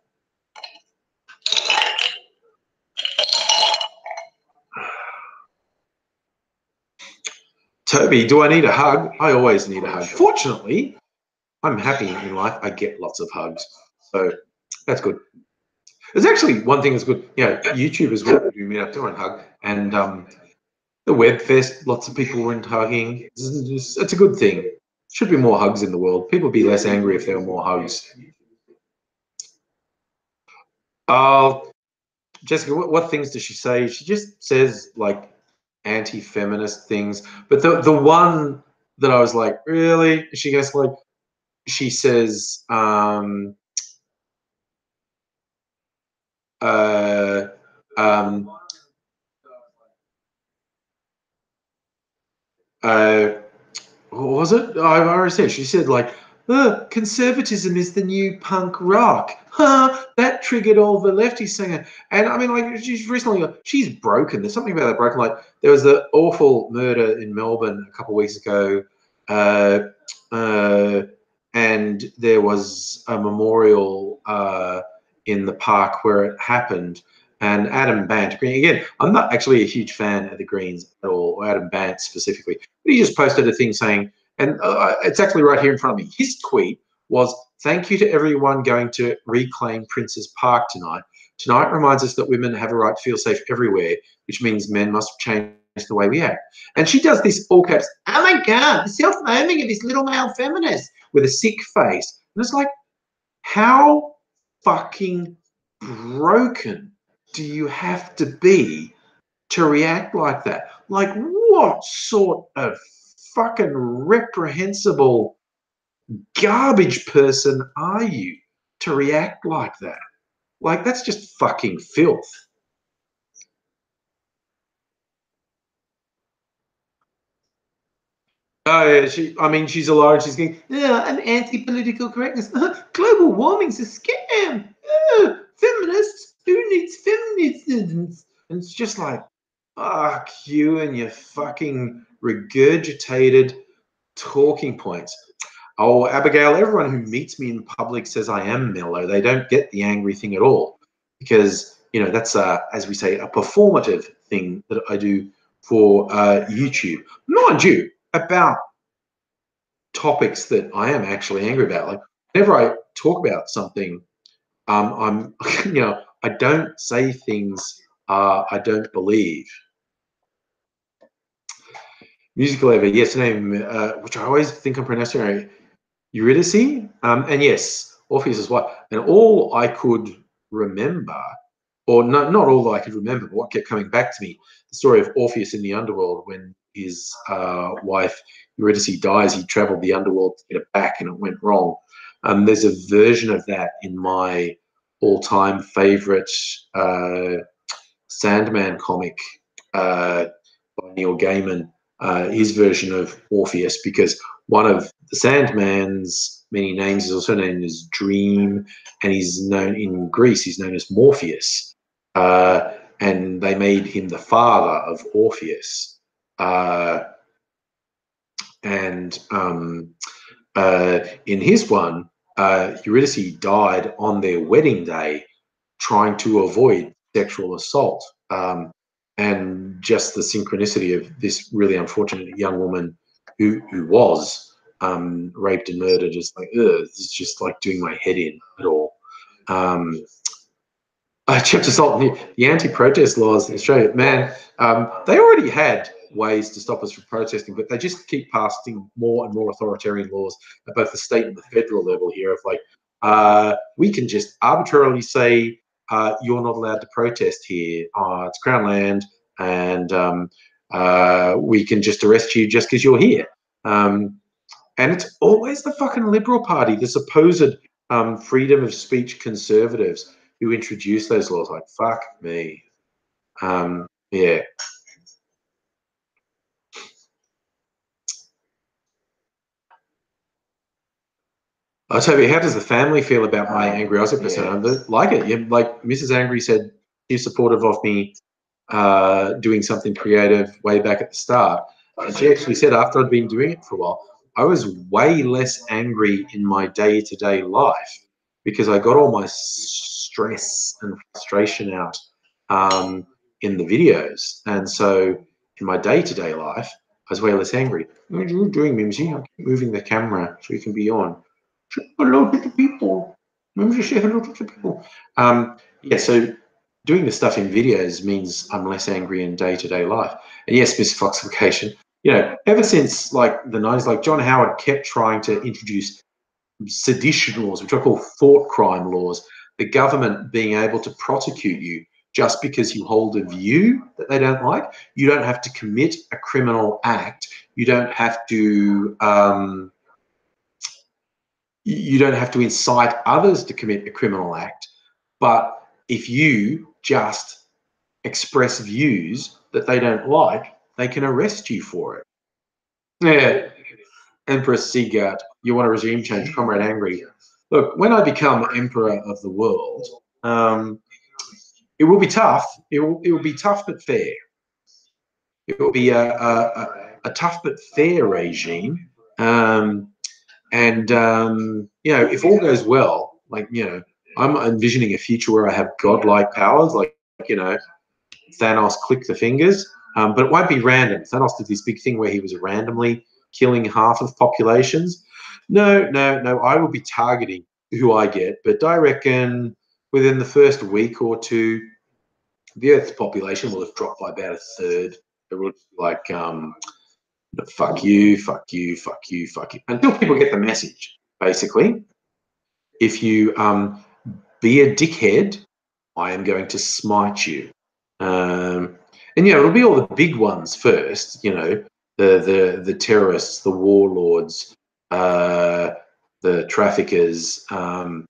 Toby, do I need a hug? I always need a hug. Fortunately, I'm happy in life. I get lots of hugs. So that's good. There's actually one thing that's good. YouTube as well. You meet up to and hug. And the Web Fest, lots of people went hugging. It's a good thing. Should be more hugs in the world. People would be less angry if there were more hugs. Jessica, what things does she say? She just says like anti-feminist things. But the one that I was like, really? She goes like, she says, uh, um, uh, what was it? I already said. She said like, conservatism is the new punk rock. Huh? That triggered all the lefties saying. And I mean, like, she's recently, she's broken. There's something about that broken. Like, there was the awful murder in Melbourne a couple of weeks ago, uh, uh, and there was a memorial in the park where it happened. And Adam Bant, again, I'm not actually a huge fan of the Greens at all, or Adam Bant specifically, but he just posted a thing saying, and it's actually right here in front of me. His tweet was, "Thank you to everyone going to reclaim Prince's Park tonight. Tonight reminds us that women have a right to feel safe everywhere, which means men must change the way we act." And she does this all caps, "Oh my God, the self-loathing of this little male feminist," with a sick face. And it's like, how fucking broken do you have to be to react like that? Like, what sort of fucking reprehensible garbage person are you to react like that? Like, that's just fucking filth. Oh, yeah, I mean, she's a liar. She's going, "Yeah, I'm anti-political correctness. Global warming's a scam. Feminists, who needs feminism?" And it's just like, fuck you and your fucking regurgitated talking points. Oh, Abigail, everyone who meets me in public says I am mellow. They don't get the angry thing at all because, that's, as we say, a performative thing that I do for YouTube. Mind you, about topics that I am actually angry about. Like, whenever I talk about something, I'm, I don't say things I don't believe. Musical ever, yes, name, which I always think I'm pronouncing right. Eurydice, and yes, Orpheus's wife. And all I could remember, or not all that I could remember, but what kept coming back to me, the story of Orpheus in the underworld when his wife Eurydice dies. He traveled the underworld to get it back, and it went wrong. There's a version of that in my all-time favorite Sandman comic by Neil Gaiman, his version of Orpheus, because one of the Sandman's many names is also known as Dream, and he's known in Greece, he's known as Morpheus. And they made him the father of Orpheus. And in his one, Eurydice died on their wedding day trying to avoid sexual assault. And just the synchronicity of this really unfortunate young woman who was raped and murdered, just like, this is just like doing my head in at all. Chapter Salt, the anti-protest laws in Australia, man, they already had ways to stop us from protesting, but they just keep passing more and more authoritarian laws at both the state and the federal level here of like, we can just arbitrarily say, you're not allowed to protest here. It's Crown land, and we can just arrest you just because you're here. And it's always the fucking Liberal Party, the supposed freedom of speech conservatives who introduced those laws. Like, fuck me. Yeah. I'll tell you, how does the family feel about my AngryAussie persona? Yeah. Like it. Yeah, like Mrs. Angry said, she's supportive of me doing something creative way back at the start. And she actually said after I'd been doing it for a while, I was way less angry in my day-to-day life because I got all my stress and frustration out in the videos. And so in my day-to-day life, I was way less angry. What are you doing, Mimsy? I'm moving the camera so you can be on. Say hello to the people. Mimsy, say hello to the people. Yeah, so doing the stuff in videos means I'm less angry in day-to-day life. And yes, misfoxification, you know, ever since like the 90s, like John Howard kept trying to introduce sedition laws, which I call thought crime laws, the government being able to prosecute you just because you hold a view that they don't like. You don't have to commit a criminal act. You don't have to incite others to commit a criminal act. But if you just express views that they don't like, they can arrest you for it. Yeah. Empress Sigurd, you want a regime change, Comrade Angry. Look, when I become emperor of the world, it will be tough. It will be tough but fair. It will be a tough but fair regime. And, you know, if all goes well, like, you know, I'm envisioning a future where I have godlike powers, like, you know, Thanos click the fingers, but it won't be random. Thanos did this big thing where he was randomly killing half of populations. No, I will be targeting who I get, but I reckon within the first week or two, the Earth's population will have dropped by about a third. It will be like, fuck you, fuck you, fuck you, fuck you, until people get the message. Basically, if you be a dickhead, I am going to smite you. And yeah, it'll be all the big ones first. You know, the terrorists, the warlords, the traffickers, and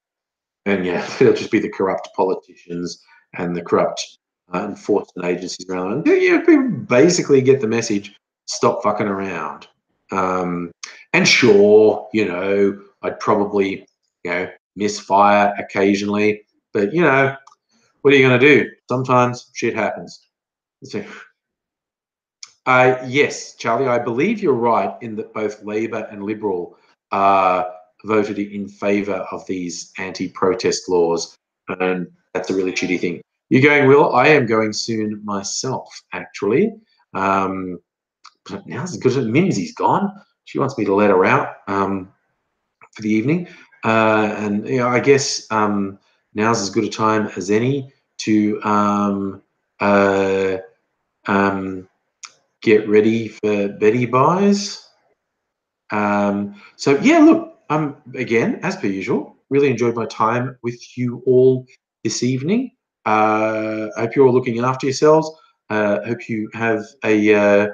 yeah, it'll just be the corrupt politicians and the corrupt enforcement agencies around. Yeah, people basically get the message. Stop fucking around. And sure, you know, I'd probably, you know, misfire occasionally, but you know, what are you going to do? Sometimes shit happens. So, yes, Charlie, I believe you're right in that both Labor and Liberal voted in favour of these anti-protest laws, and that's a really shitty thing. You going, Will? I am going soon myself, actually. But now's as good as Mimsy's gone. She wants me to let her out for the evening, and you know, I guess now's as good a time as any to get ready for Betty buys. So yeah, look, Again, as per usual, really enjoyed my time with you all this evening. I hope you're all looking after yourselves. Hope you have a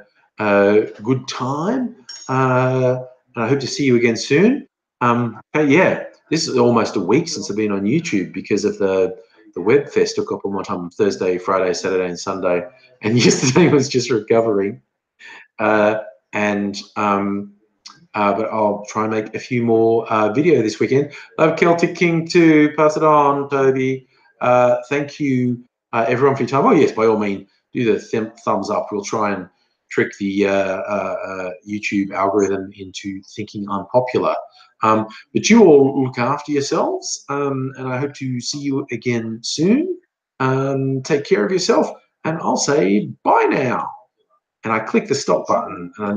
good time. And I hope to see you again soon. But yeah, this is almost a week since I've been on YouTube because of the web fest. Took up all my time Thursday, Friday, Saturday, and Sunday. And yesterday was just recovering. And but I'll try and make a few more video this weekend. Love Celtic King too. Pass it on, Toby. Thank you, everyone, for your time. Oh yes, by all means, do the thumbs up. We'll try and trick the YouTube algorithm into thinking I'm popular. But you all look after yourselves, and I hope to see you again soon. Take care of yourself, and I'll say bye now. And I click the stop button, and I